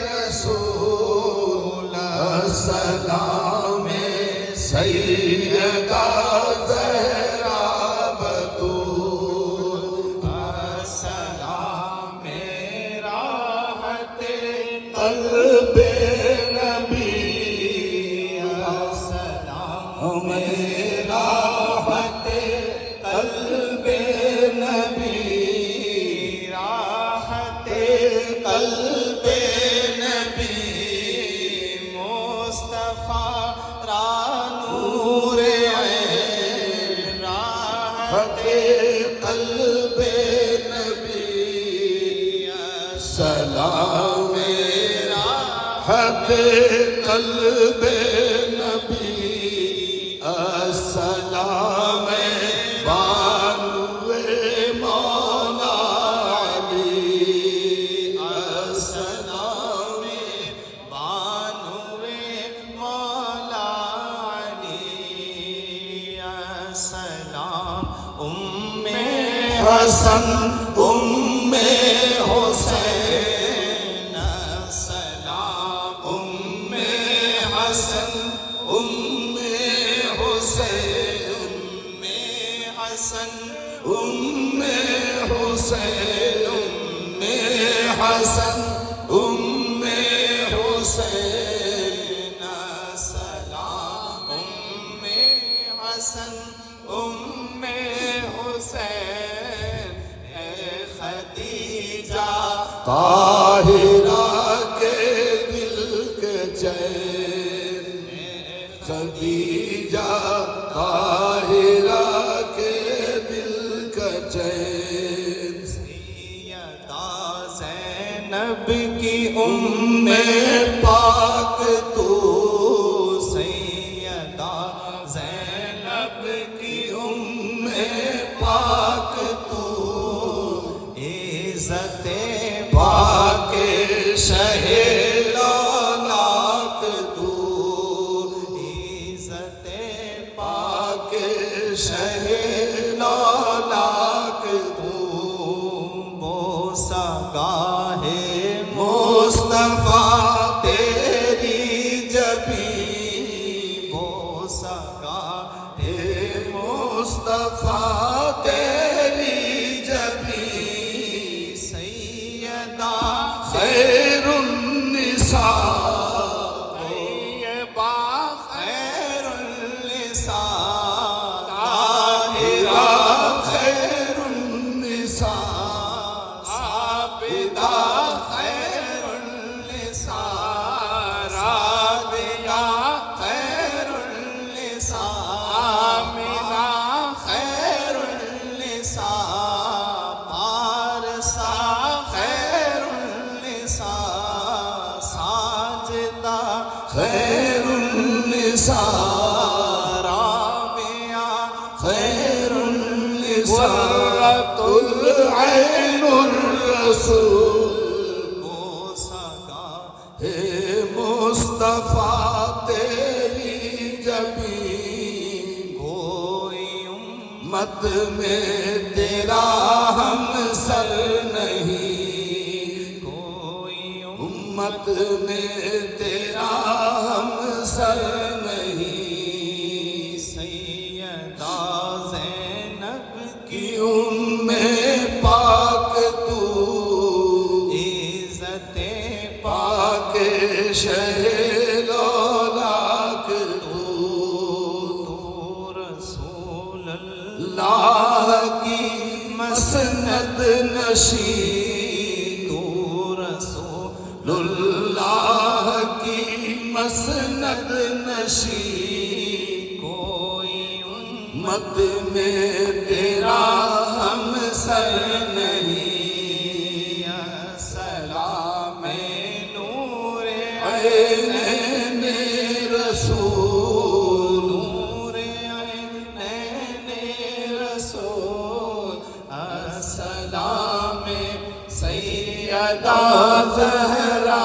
رسول، السلام سیدہ زہرا بتول، السلام راحت قلب نبی، السلام راحت قلب نبی، راحت قلب نبی، مصطفیٰ را نور عین، راحت قلب نبی، سلام راحت قلب نبی، السلام بانو مولا علی، السلام بانو مولا علی، السلام حسن حسین، السلام حسن حسین، حسن حسین، حسن حسین، السلام حسن حسین، اے خدیجہ طاہرہ کے دل کے چین، خدیجہ طاہرہ کے دل کا چین، سیدہ زینب کی پاک تو، سیدہ زینب کی پاک تو، عزت پاک شہ لولاک تو، عزت پاک شہ لولاک تو، بوسہ گاہ مصطفیٰ تیری جبی، بوسہ گاہ النساء پارسا خیر النساء ساجدہ خیر النساء رابعہ خیر النساء العین الرسول بوسہ گاہ ہے مصطفیٰ تیری جبین کوئی مت میں تیرا ہم سر نہیں کوئی امت میں تیرا ہم سر نہیں سیدہ زینب کی کی پاک تو عزت پاک شہ لولاک تو رسول اللہ کی مسند نشین تو رسول اللہ کی مسند نشین کوئی مت میں تیرا ہم سر نہیں سلام نور عین رسول نور عین رسول السلام سیدہ زہرا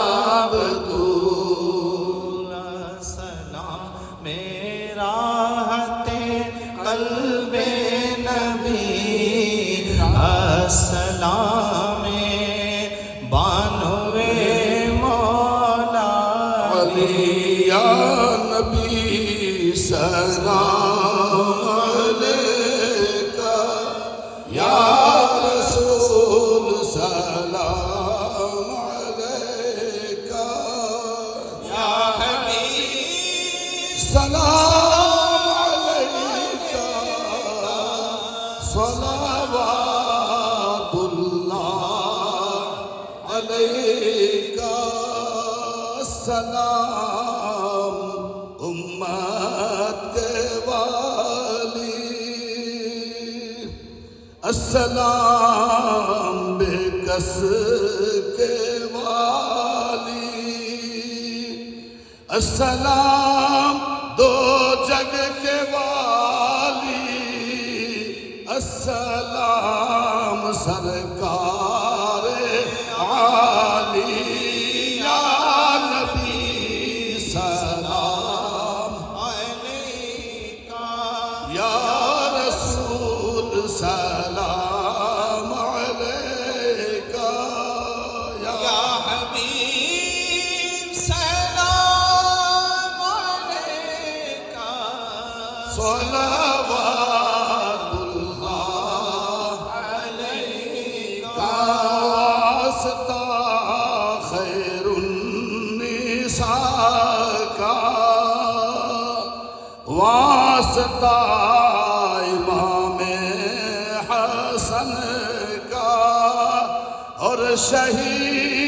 بطول السلام میرا قلب نبی السلام بانو مولا علی یا نبی سلام علیکہ یا رسول سلام علیکہ یا حبیب سلام علیکہ صلوات اللہ علیکہ السلام امت کے والی السلام بے کس کے والی السلام دو جگ کے والی السلام سرکار عالی یا نبی سلام علیکہ یا رسول سلام علیکہ یا حبیب سلام علیکہ صلوات اللہ علیکہ واسطہ خیر النساء کا واسطہ امام حسن کا اور شہید